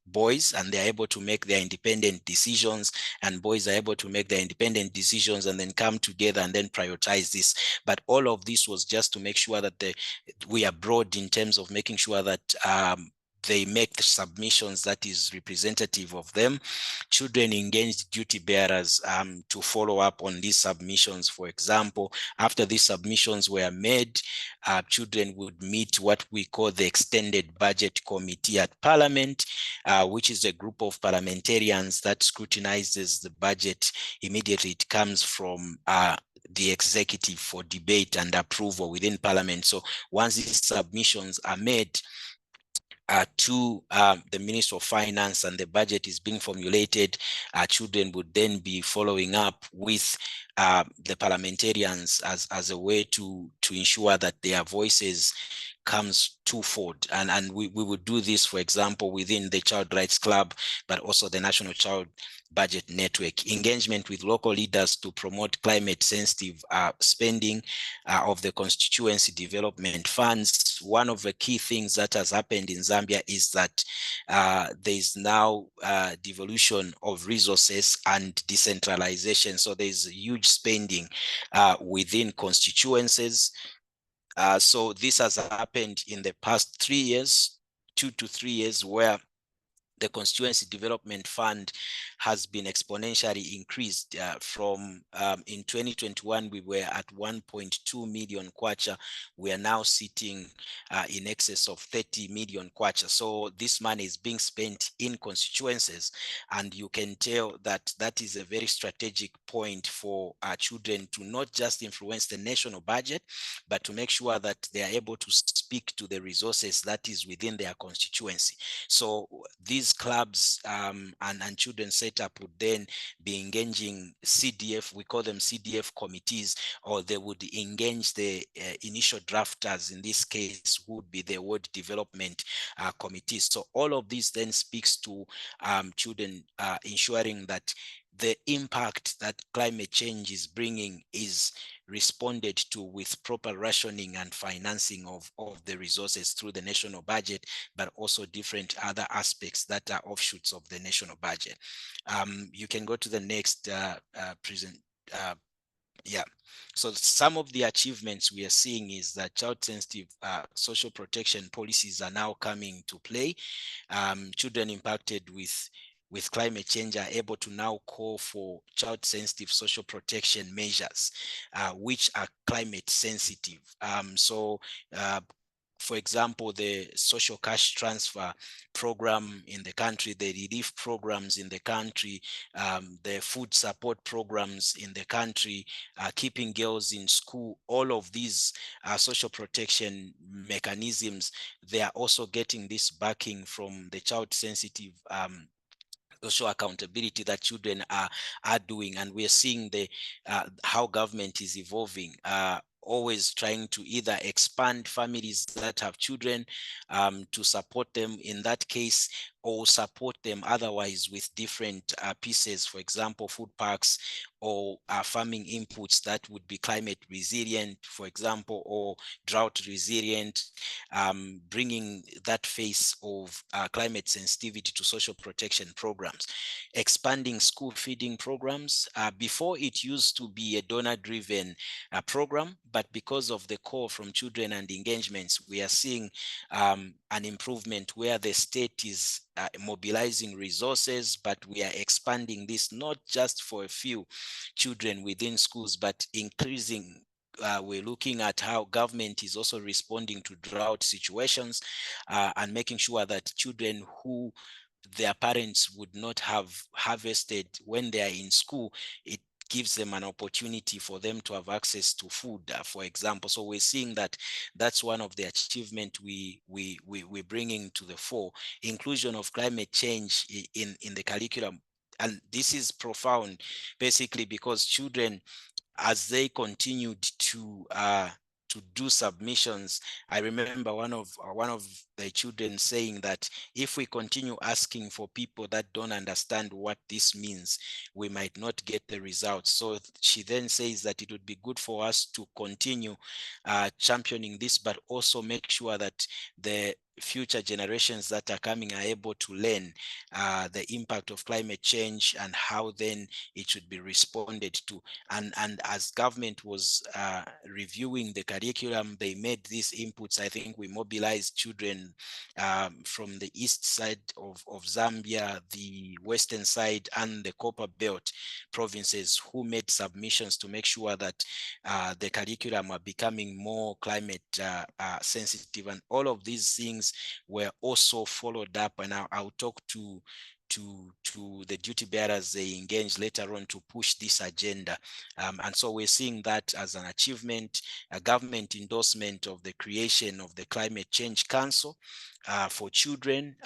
boys, and they're able to make their independent decisions, and boys are able to make their independent decisions and then come together and then prioritize this. But all of this was just to make sure that we are broad in terms of making sure that they make the submissions that is representative of them. Children engaged duty bearers to follow up on these submissions. For example, after these submissions were made, children would meet what we call the Extended Budget Committee at Parliament, which is a group of parliamentarians that scrutinizes the budget immediately it comes from the executive for debate and approval within Parliament. So once these submissions are made to the Minister of Finance and the budget is being formulated, children would then be following up with the parliamentarians as a way to ensure that their voices comes to forward. And we would do this, for example, within the Child Rights Club, but also the National Child Budget Network. Engagement with local leaders to promote climate sensitive spending of the constituency development funds. One of the key things that has happened in Zambia is that there is now devolution of resources and decentralization. So there's huge spending within constituencies. So this has happened in the past 3 years, 2 to 3 years, where the Constituency Development Fund has been exponentially increased from in 2021, we were at 1.2 million kwacha. We are now sitting in excess of 30 million kwacha. So this money is being spent in constituencies, and you can tell that that is a very strategic point for our children to not just influence the national budget, but to make sure that they are able to speak to the resources that is within their constituency. So these clubs and children setup would then be engaging CDF, we call them CDF committees, or they would engage the initial drafters, in this case would be the ward development committees. So all of this then speaks to children ensuring that the impact that climate change is bringing is responded to with proper rationing and financing of the resources through the national budget, but also different other aspects that are offshoots of the national budget. You can go to the next present. Yeah, so some of the achievements we are seeing is that child-sensitive social protection policies are now coming to play. Children impacted with climate change are able to now call for child-sensitive social protection measures, which are climate sensitive. For example, the social cash transfer program in the country, the relief programs in the country, the food support programs in the country, keeping girls in school, all of these social protection mechanisms, they are also getting this backing from the child-sensitive social accountability that children are doing. And we're seeing the how government is evolving, always trying to either expand families that have children to support them in that case, or support them otherwise with different pieces, for example, food packs or farming inputs that would be climate resilient, for example, or drought resilient, bringing that face of climate sensitivity to social protection programs. Expanding school feeding programs. Before, it used to be a donor-driven program, but because of the call from children and engagements, we are seeing an improvement where the state is mobilizing resources, but we are expanding this not just for a few children within schools, but increasing. We're looking at how government is also responding to drought situations and making sure that children who their parents would not have harvested when they are in school, it gives them an opportunity for them to have access to food, for example. So we're seeing that that's one of the achievements we're bringing to the fore. Inclusion of climate change in the curriculum. And this is profound, basically, because children, as they continued to do submissions, I remember one of the children saying that if we continue asking for people that don't understand what this means, we might not get the results. So she then says that it would be good for us to continue championing this, but also make sure that the future generations that are coming are able to learn the impact of climate change and how then it should be responded to. And as government was reviewing the curriculum, they made these inputs. I think we mobilized children from the east side of Zambia, the western side, and the Copper Belt provinces, who made submissions to make sure that the curriculum are becoming more climate sensitive. And all of these things were also followed up, and I'll talk to the duty bearers they engage later on to push this agenda. And so we're seeing that as an achievement, a government endorsement of the creation of the Climate Change Council for children.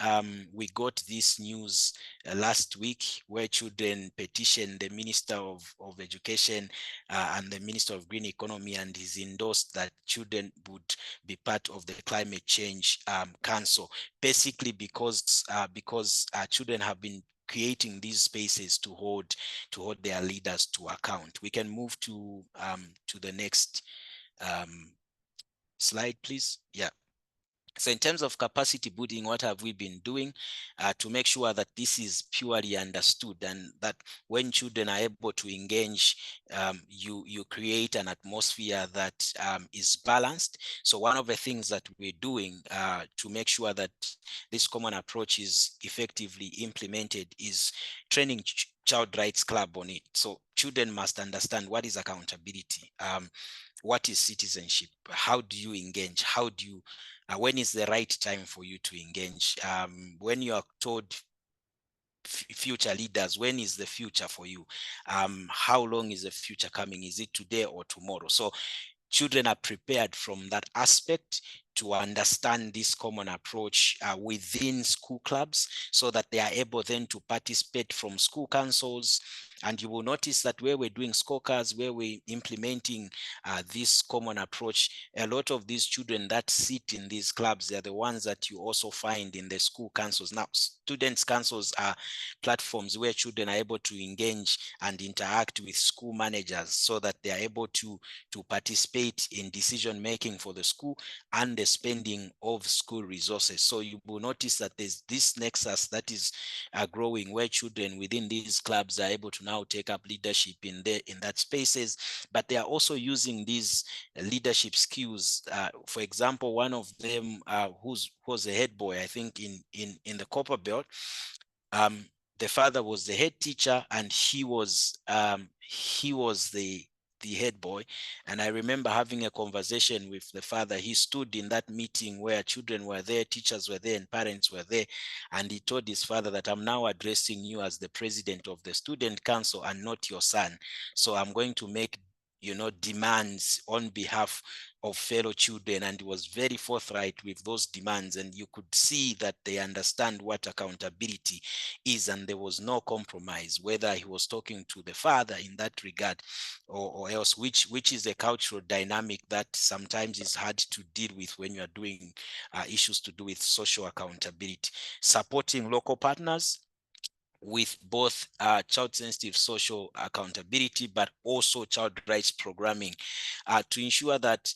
We got this news last week where children petitioned the Minister of Education and the Minister of Green Economy, and he's endorsed that children would be part of the Climate Change Council, basically because children have been creating these spaces to hold their leaders to account. We can move to the next slide, please. Yeah. So in terms of capacity building, what have we been doing to make sure that this is purely understood, and that when children are able to engage, you create an atmosphere that is balanced. So one of the things that we're doing to make sure that this common approach is effectively implemented is training Child Rights Club on it. So children must understand what is accountability, what is citizenship, how do you engage, how do you when is the right time for you to engage? When you are told future leaders, when is the future for you? How long is the future coming? Is it today or tomorrow? So children are prepared from that aspect to understand this common approach within school clubs, so that they are able then to participate from school councils. And you will notice that where we're doing scorecards, where we're implementing this common approach, a lot of these children that sit in these clubs, they're the ones that you also find in the school councils. Now, students' councils are platforms where children are able to engage and interact with school managers, so that they are able to participate in decision making for the school and the spending of school resources. So you will notice that there's this nexus that is growing, where children within these clubs are able to now take up leadership in that spaces, but they are also using these leadership skills. For example, one of them who was a head boy, I think in the Copper Belt, the father was the head teacher, and he was the head boy. And I remember having a conversation with the father. He stood in that meeting where children were there, teachers were there, and parents were there, and he told his father that, I'm now addressing you as the president of the student council and not your son. So I'm going to make demands on behalf of fellow children. And he was very forthright with those demands, and you could see that they understand what accountability is, and there was no compromise, whether he was talking to the father in that regard or else, which is a cultural dynamic that sometimes is hard to deal with when you are doing issues to do with social accountability. Supporting local partners with both child-sensitive social accountability, but also child rights programming, to ensure that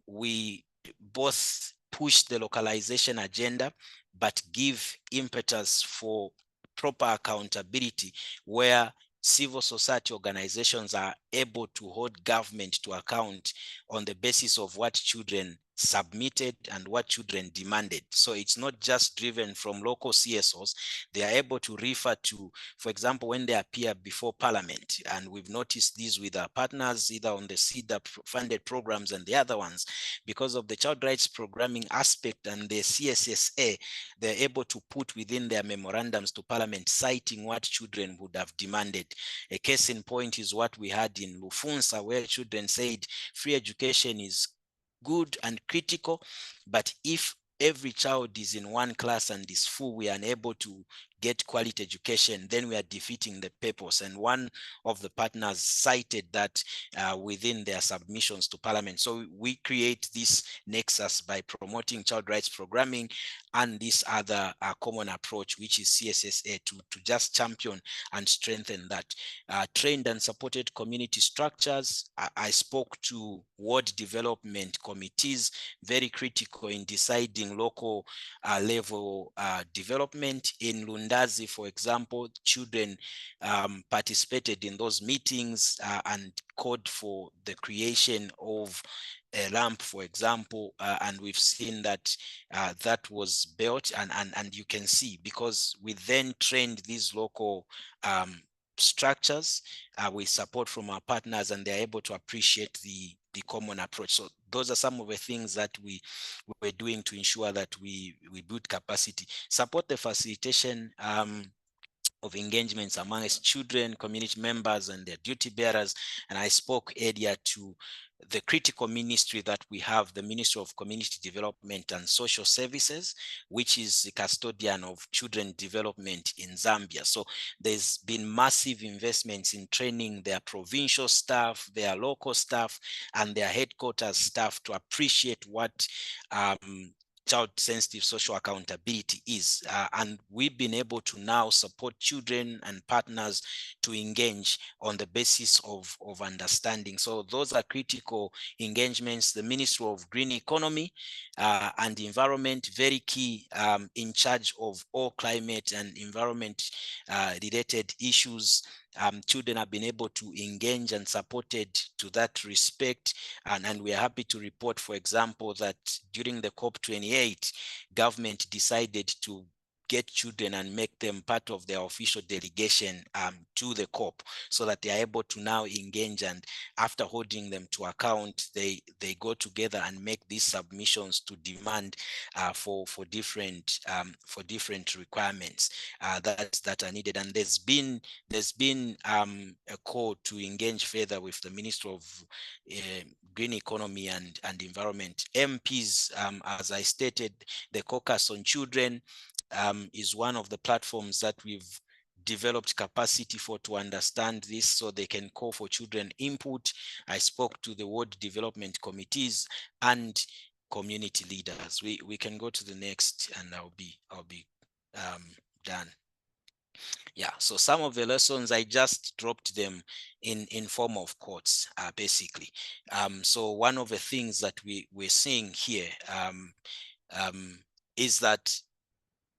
we both push the localization agenda, but give impetus for proper accountability, where civil society organizations are able to hold government to account on the basis of what children submitted and what children demanded. So it's not just driven from local CSOs. They are able to refer to, for example, when they appear before Parliament, and we've noticed these with our partners, either on the CEDA funded programs and the other ones, because of the child rights programming aspect and the CSSA, they're able to put within their memorandums to Parliament, citing what children would have demanded. A case in point is what we had in Lufunsa, where children said free education is good and critical, but if every child is in one class and is full, we are unable to get quality education, then we are defeating the purpose. And one of the partners cited that within their submissions to Parliament. So we create this nexus by promoting child rights programming and this other common approach, which is CSSA, to just champion and strengthen that. Trained and supported community structures. I spoke to ward development committees, very critical in deciding local level development. In Lundazi, for example, children participated in those meetings and called for the creation of a ramp, for example, and we've seen that that was built, and you can see, because we then trained these local structures with support from our partners, and they're able to appreciate the common approach. So those are some of the things that we're doing to ensure that we build capacity. Support the facilitation of engagements amongst children, community members, and their duty bearers. And I spoke earlier to the critical ministry that we have, the Ministry of Community Development and Social Services, which is the custodian of children development in Zambia. So there's been massive investments in training their provincial staff, their local staff, and their headquarters staff to appreciate what child-sensitive social accountability is. And we've been able to now support children and partners to engage on the basis of understanding. So those are critical engagements. The Ministry of Green Economy and Environment, very key, in charge of all climate and environment related issues. Children have been able to engage and supported to that respect. And we are happy to report, for example, that during the COP28, government decided to get children and make them part of their official delegation to the COP, so that they are able to now engage, and after holding them to account, they go together and make these submissions to demand for different requirements that are needed. And there's been a call to engage further with the Ministry of Green Economy and Environment. MPs, as I stated, the Caucus on Children is one of the platforms that we've developed capacity for, to understand this, so they can call for children input. I spoke to the ward development committees and community leaders. We can go to the next, and I'll be done. Yeah, so some of the lessons, I just dropped them in form of quotes, basically. So one of the things that we're seeing here is that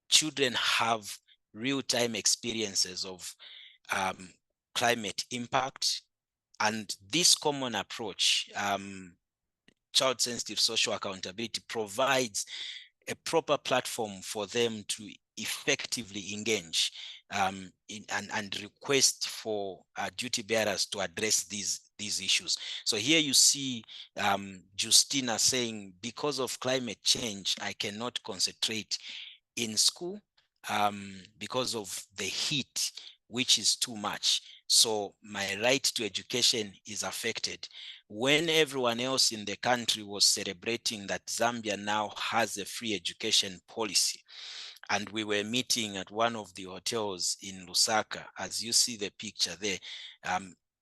children have real-time experiences of climate impact, and this common approach, child-sensitive social accountability, provides a proper platform for them to effectively engage and request for duty bearers to address these issues. So here you see Justina saying, because of climate change, I cannot concentrate in school because of the heat, which is too much. So my right to education is affected. When everyone else in the country was celebrating that Zambia now has a free education policy, and we were meeting at one of the hotels in Lusaka, as you see the picture there,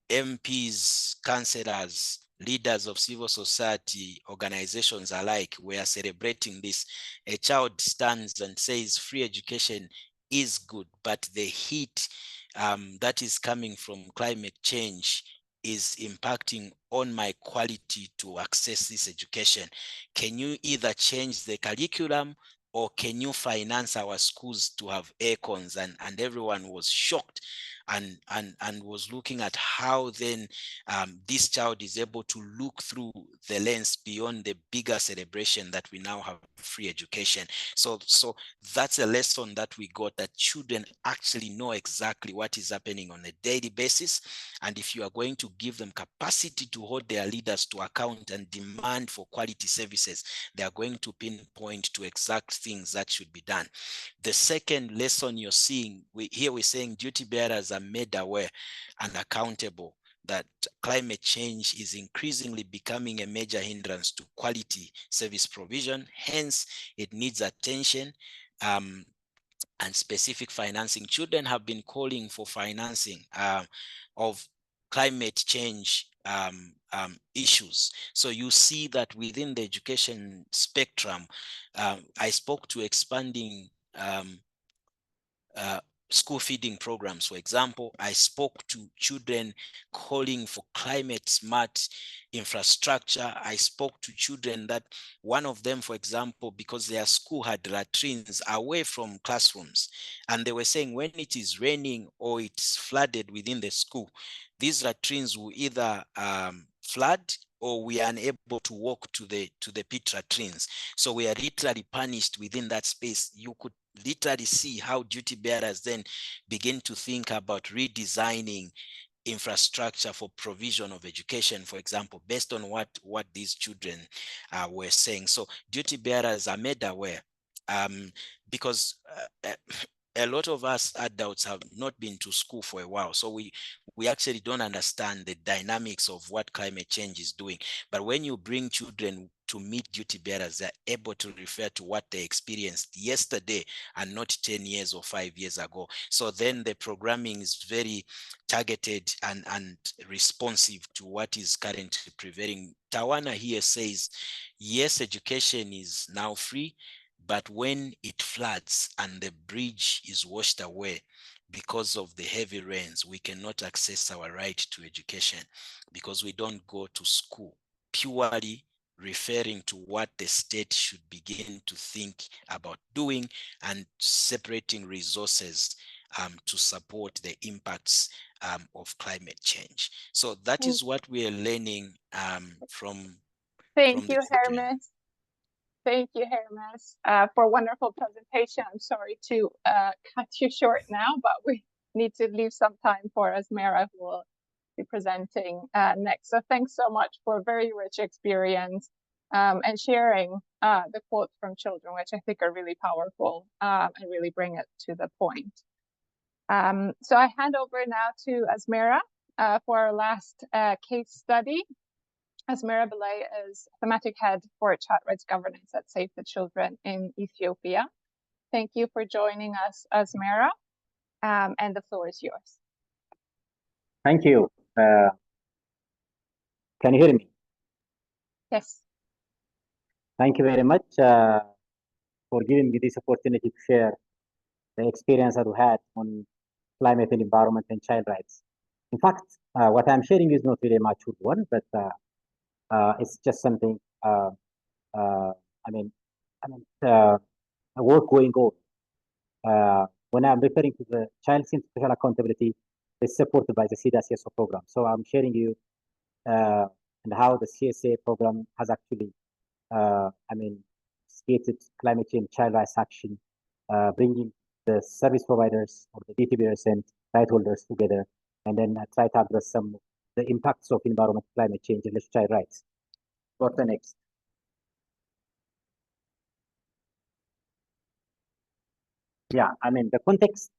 MPs, councillors, leaders of civil society organizations alike were celebrating this. A child stands and says free education is good, but the heat that is coming from climate change is impacting on my quality to access this education. Can you either change the curriculum, or can you finance our schools to have air cons? And everyone was shocked and was looking at how then this child is able to look through the lens beyond the bigger celebration that we now have free education. So that's a lesson that we got, that children actually know exactly what is happening on a daily basis. And if you are going to give them capacity to hold their leaders to account and demand for quality services, they are going to pinpoint to exact things that should be done. The second lesson you're seeing, here we're saying duty bearers are made aware and accountable that climate change is increasingly becoming a major hindrance to quality service provision. Hence, it needs attention and specific financing. Children have been calling for financing of climate change issues. So you see that within the education spectrum, I spoke to expanding school feeding programs. For example, I spoke to children calling for climate smart infrastructure. I spoke to children that one of them, for example, because their school had latrines away from classrooms, and they were saying when it is raining or it's flooded within the school, these latrines will either flood, or we are unable to walk to the pit latrines. So we are literally punished within that space. You could literally see how duty bearers then begin to think about redesigning infrastructure for provision of education, for example, based on what these children were saying. So duty bearers are made aware because a lot of us adults have not been to school for a while. So we actually don't understand the dynamics of what climate change is doing. But when you bring children to meet duty bearers, they're able to refer to what they experienced yesterday and not 10 years or 5 years ago. So then the programming is very targeted and responsive to what is currently prevailing. Tawana here says, yes, education is now free, But when it floods and the bridge is washed away because of the heavy rains, we cannot access our right to education because we don't go to school, purely referring to what the state should begin to think about doing and separating resources to support the impacts of climate change. So that is what we are learning from Thank the you, children. Hermes. Thank you, Hermes, for a wonderful presentation. I'm sorry to cut you short now, but we need to leave some time for Asmera, who will be presenting next. So thanks so much for a very rich experience and sharing the quotes from children, which I think are really powerful and really bring it to the point. So I hand over now to Asmera for our last case study. Asmera Belay is thematic head for child rights governance at Save the Children in Ethiopia. Thank you for joining us, Asmera, and the floor is yours. Thank you. Can you hear me? Yes. Thank you very much for giving me this opportunity to share the experience that we had on climate and environment and child rights. In fact, what I'm sharing is not really a mature one, but it's just something, a work going on. When I'm referring to the child-centered social accountability, it's supported by the CCSA program. So I'm sharing you and how the CSA program has actually, stated climate change, child rights action, bringing the service providers or the DTBers and right holders together, and then try to address some of the impacts of environment, climate change, and child rights. What's the next? Yeah, the context,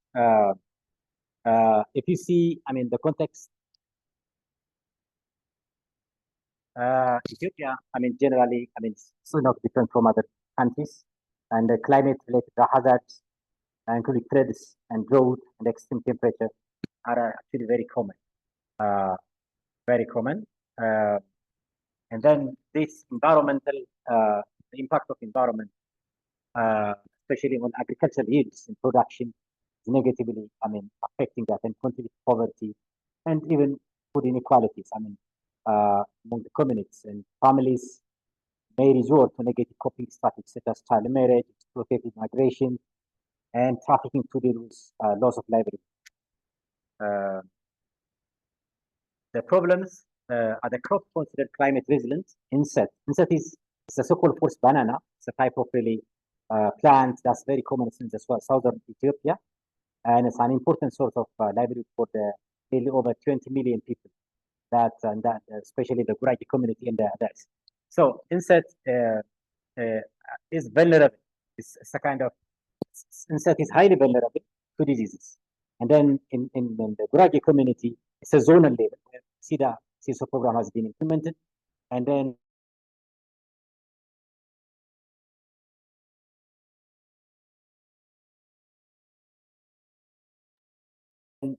if you see, the context, Ethiopia, generally, it's not different from other countries, and the climate-related hazards, including floods and drought and extreme temperature, are actually very common. Very common. And then this environmental, the impact of environment, especially on agricultural yields and production, is negatively, affecting that and contribute to poverty and even food inequalities, among the communities. And families may resort to negative coping strategies such as child marriage, exploitative migration, and trafficking to deal with loss of livelihood. The problems are the crop considered climate resilient. Insect is a so-called forest banana. It's a type of really plant that's very common in the southern Ethiopia, and it's an important source of livelihood for the nearly over 20 million people. That especially the Guragi community and the others. So insect is vulnerable. It's a kind of insect is highly vulnerable to diseases. And then in the Guragi community, it's a zonal level where CCSA program has been implemented, and then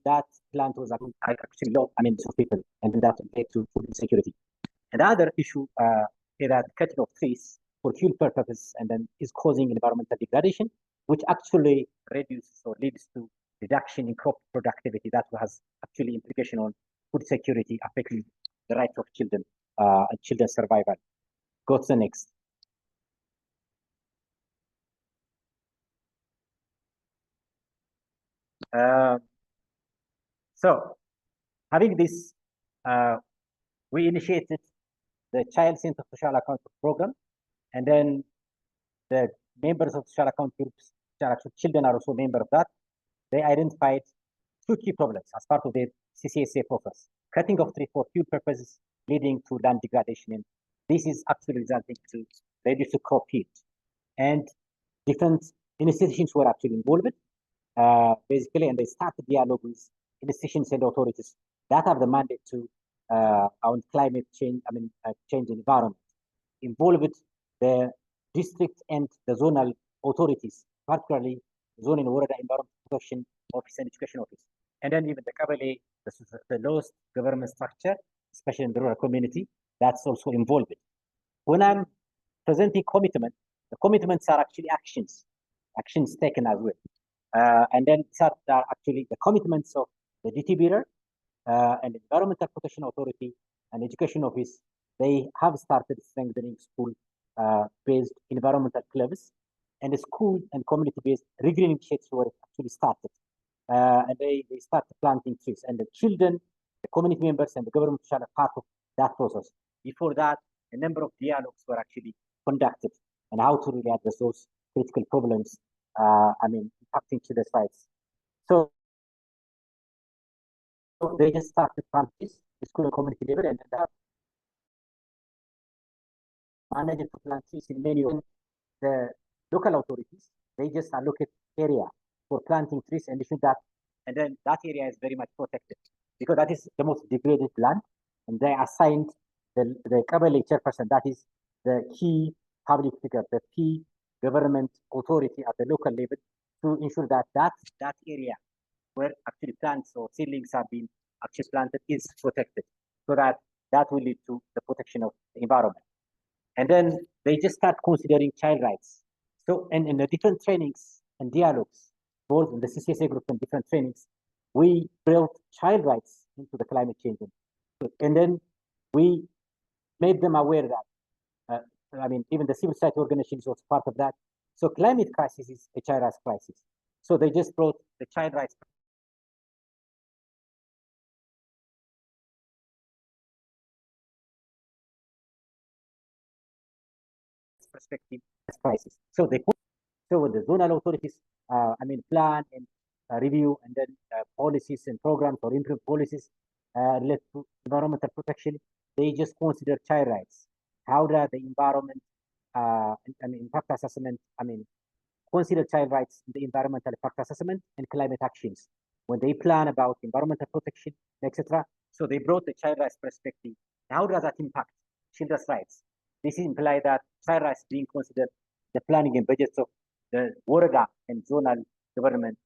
that plant was actually low, so people, and then that led to food insecurity. And the other issue is that cutting of trees for fuel purposes and then is causing environmental degradation, which actually reduces or leads to reduction in crop productivity. That has actually implication on food security, affecting the rights of children and children's survival. Go to the next. So having this, we initiated the child-centered social account program, and then the members of social account groups, children are also members of that. They identified two key problems as part of their CCSA process: cutting of trees for fuel purposes, leading to land degradation. And this is actually resulting to reduce crop yield. And different institutions were actually involved, basically, and they started dialogue with institutions and authorities that have the mandate to on climate change, change environment, involved the district and the zonal authorities, particularly zone and water environment protection office and education office, and then even the Kabale, the lowest government structure, especially in the rural community, that's also involved. When I'm presenting commitment, The commitments are actually actions taken as well. And then these are actually the commitments of the duty bearer and Environmental Protection Authority and Education Office. They have started strengthening school-based environmental clubs, and the school and community-based regreening initiatives were actually started. And they started planting trees, and the children, the community members, and the government are part of that process. Before that, a number of dialogues were actually conducted on how to really address those critical problems, impacting children's rights. So they just started planting the school and community level, and they have managed to plant trees in many of the local authorities. They just allocate area for planting trees and issue that, and then that area is very much protected because that is the most degraded land, and they assigned the Kabale chairperson, that is the key public figure, the key government authority at the local level, to ensure that that area where actually plants or seedlings have been actually planted is protected, so that will lead to the protection of the environment. And then they just start considering child rights. So, and in the different trainings and dialogues, both in the CCSA group and different trainings, we built child rights into the climate change. And then we made them aware that, even the civil society organizations was part of that. So climate crisis is a child rights crisis. So they just brought the child rights perspective as crisis. So they put, so the zonal authorities, plan and review, and then policies and programs or improve policies related to environmental protection. They just consider child rights. How does the environment impact assessment? Consider child rights in the environmental impact assessment and climate actions when they plan about environmental protection, etc. So they brought the child rights perspective. How does that impact children's rights? This implies that child rights being considered the planning and budgets of the Warada and zonal government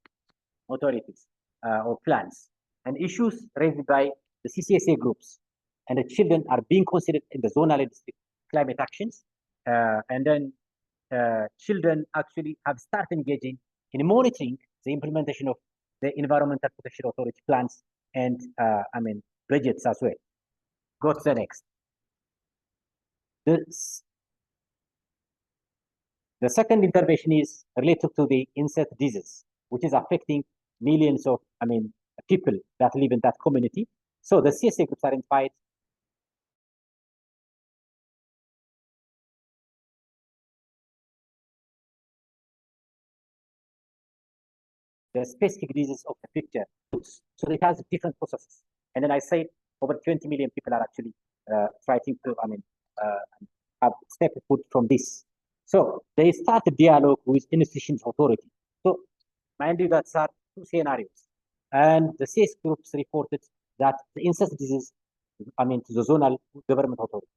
authorities or plans, and issues raised by the CCSA groups and the children are being considered in the zonal and district climate actions. And then children actually have started engaging in monitoring the implementation of the Environmental Protection Authority plans and budgets as well. Go to the next. The second intervention is related to the insect disease, which is affecting millions of people that live in that community. So the CSA groups identified the specific diseases of the picture. So it has different processes. And then I said over 20 million people are actually trying to have stepped foot from this. So they started dialogue with institutions authority. So mind you, that's are two scenarios. And the CS groups reported that the insect disease, to the zonal government authority.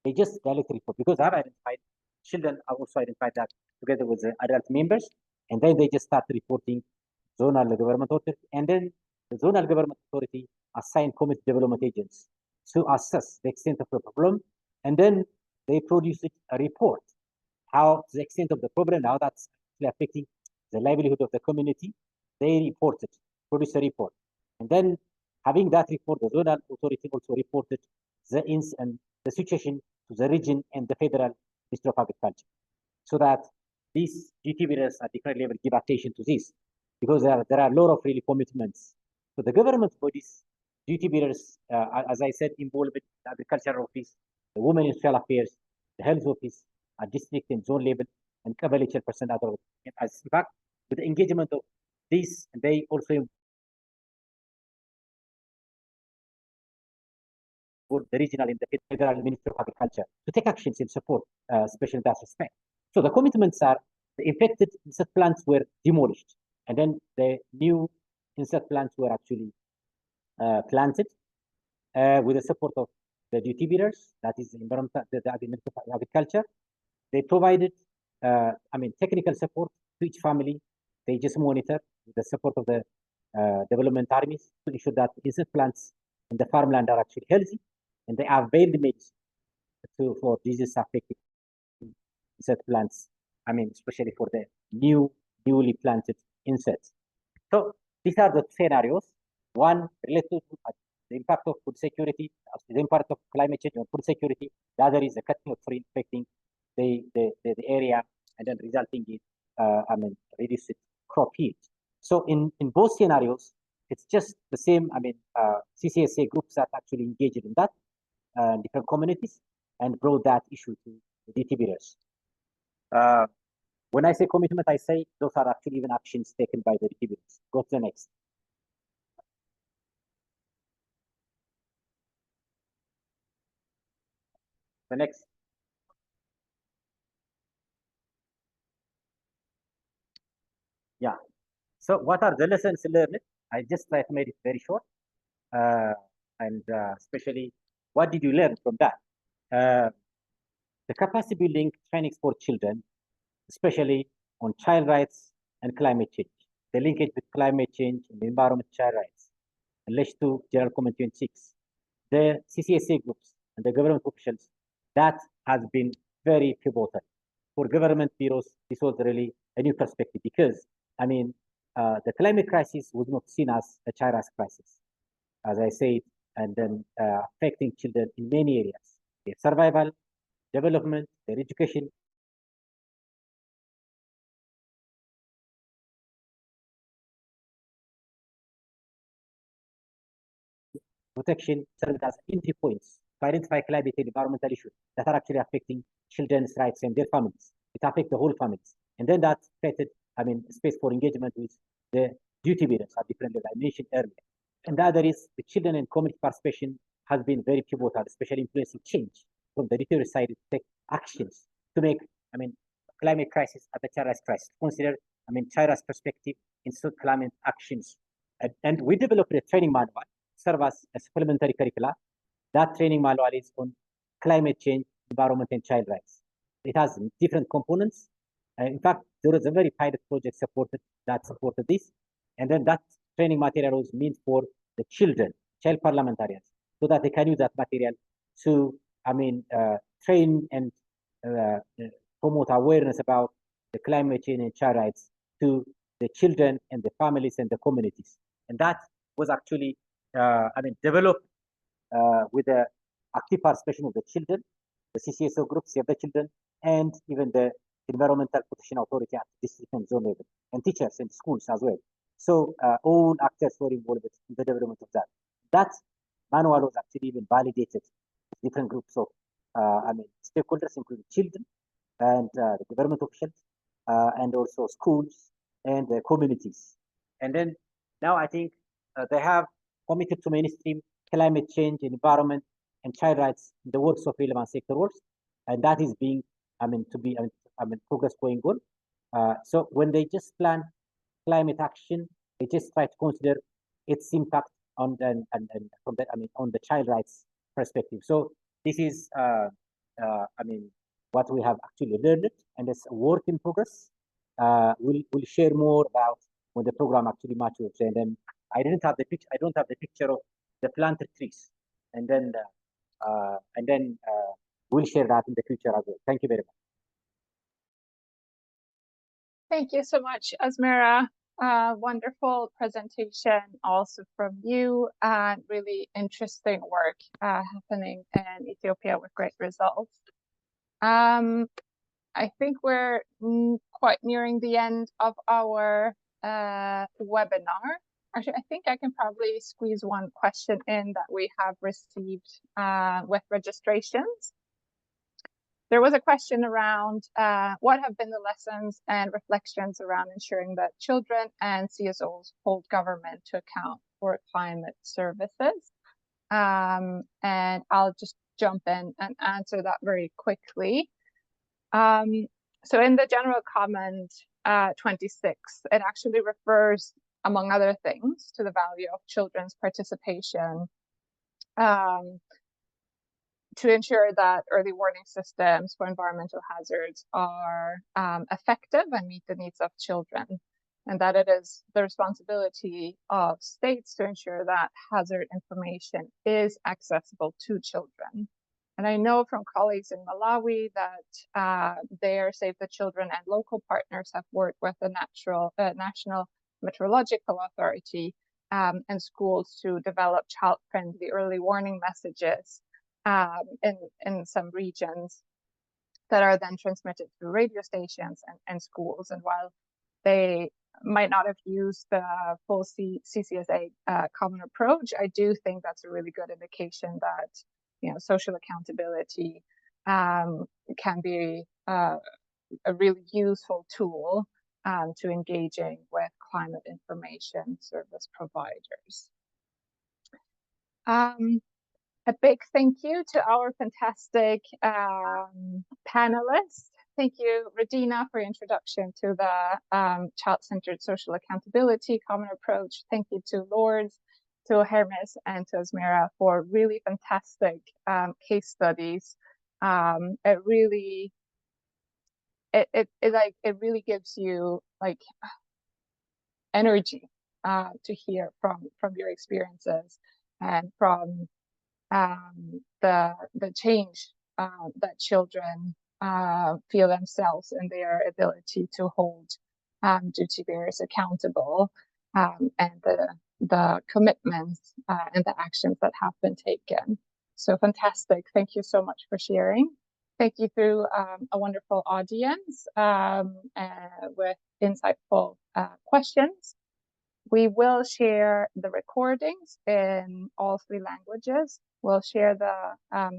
They just directly report because I've identified children are also identified that together with the adult members, and then they just start reporting zonal government authority, and then the zonal government authority assigned community development agents to assess the extent of the problem, and then they produced a report how the extent of the problem, how that's affecting the livelihood of the community. They produced a report, and then having that report, the zonal authority also reported the situation to the region and the federal Ministry of Agriculture, so that these duty bearers at different level give attention to this, because there are a lot of really commitments. So the government bodies, duty bearers, as I said, involved with the agricultural office, the women in social affairs, the health office, at district and zone level, and Kabale chairperson other. As in fact, with the engagement of these, they also the regional and the federal Ministry of Agriculture to take actions in support, especially in that respect. So the commitments are the infected insect plants were demolished, and then the new insect plants were actually planted with the support of the duty bearers, that is the environmental, the Ministry of Agriculture. They provided, technical support to each family. They just monitor with the support of the development armies to ensure that insect plants in the farmland are actually healthy, and they are available for disease affected insect plants especially for the newly planted insects. So these are the scenarios. One related to the impact of food security, the impact of climate change on food security. The other is the cutting of tree affecting the area and then resulting in reduced crop yield. So in both scenarios, it's just the same. CCSA groups that actually engaged in that, different communities, and brought that issue to the DTBers. When I say commitment, I say those are actually even actions taken by the DTBers. Go to the next. The next. Yeah. So what are the lessons learned? I just tried to make it very short. And especially, what did you learn from that? The capacity building trainings for children, especially on child rights and climate change. The linkage with climate change and the environment, child rights, relation to General Comment 26. The CCSA groups and the government officials, that has been very pivotal. For government bureaus, this was really a new perspective because, the climate crisis was not seen as a child rights crisis, as I said, and then affecting children in many areas, their survival, development, their education. Protection served as entry points to identify climate and environmental issues that are actually affecting children's rights and their families. It affects the whole families. And then that created, space for engagement with the duty bearers at different levels I mentioned earlier. And the other is the children and community participation has been very pivotal, especially influencing change from the duty side to take actions to make, climate crisis at the child rights crisis. Consider, child rights perspective in climate actions. And we developed a training manual, serve as a supplementary curricula. That training manual is on climate change, environment, and child rights. It has different components. In fact, there was a very pilot project supported this. And then that training material was meant for the children, child parliamentarians, so that they can use that material to, train and promote awareness about the climate change and child rights to the children and the families and the communities. And that was actually, developed with the active participation of the children, the CCSO groups, Save the Children, and even the Environmental Protection Authority at district and zone level, and teachers and schools as well. So all actors were involved in the development of that. That manual was actually even validated with different groups of stakeholders, including children and the government officials, and also schools and the communities. And then now I think they have committed to mainstream climate change, environment, and child rights in the works of relevant sector works, and that is being, progress going on. So when they just plan climate action, they just try to consider its impact on the on the child rights perspective. So this is, what we have actually learned, and it's a work in progress. We'll share more about when the program actually matures. And then I don't have the picture of the planted trees, and then we'll share that in the future as well. Thank you very much. Thank you so much, Asmira. Wonderful presentation also from you, and really interesting work happening in Ethiopia with great results. I think we're quite nearing the end of our webinar. Actually, I think I can probably squeeze one question in that we have received with registrations. There was a question around what have been the lessons and reflections around ensuring that children and CSOs hold government to account for climate services. And I'll just jump in and answer that very quickly. So in the General Comment 26, it actually refers, among other things, to the value of children's participation to ensure that early warning systems for environmental hazards are effective and meet the needs of children, and that it is the responsibility of states to ensure that hazard information is accessible to children. And I know from colleagues in Malawi that their Save the Children and local partners have worked with the National Meteorological Authority and schools to develop child-friendly early warning messages in some regions that are then transmitted through radio stations and schools. And while they might not have used the full CCSA common approach, I do think that's a really good indication that, you know, social accountability can be a really useful tool to engaging with climate information service providers. A big thank you to our fantastic panelists. Thank you, Radina, for your introduction to the child-centered social accountability common approach. Thank you to Lourdes, to Hermes, and to Asmira for really fantastic case studies. It really gives you like energy to hear from your experiences and from the change that children feel themselves and their ability to hold duty bearers accountable, and the commitments and the actions that have been taken. So fantastic. Thank you so much for sharing. Thank you through a wonderful audience with insightful questions. We will share the recordings in all 3 languages. We'll share the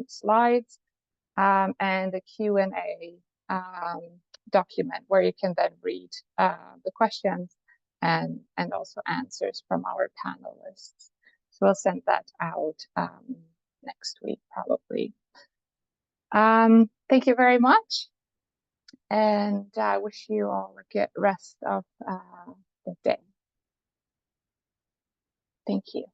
slides and the Q&A document where you can then read the questions and also answers from our panelists. So we'll send that out next week, probably. Thank you very much. And I wish you all a good rest of the day. Thank you.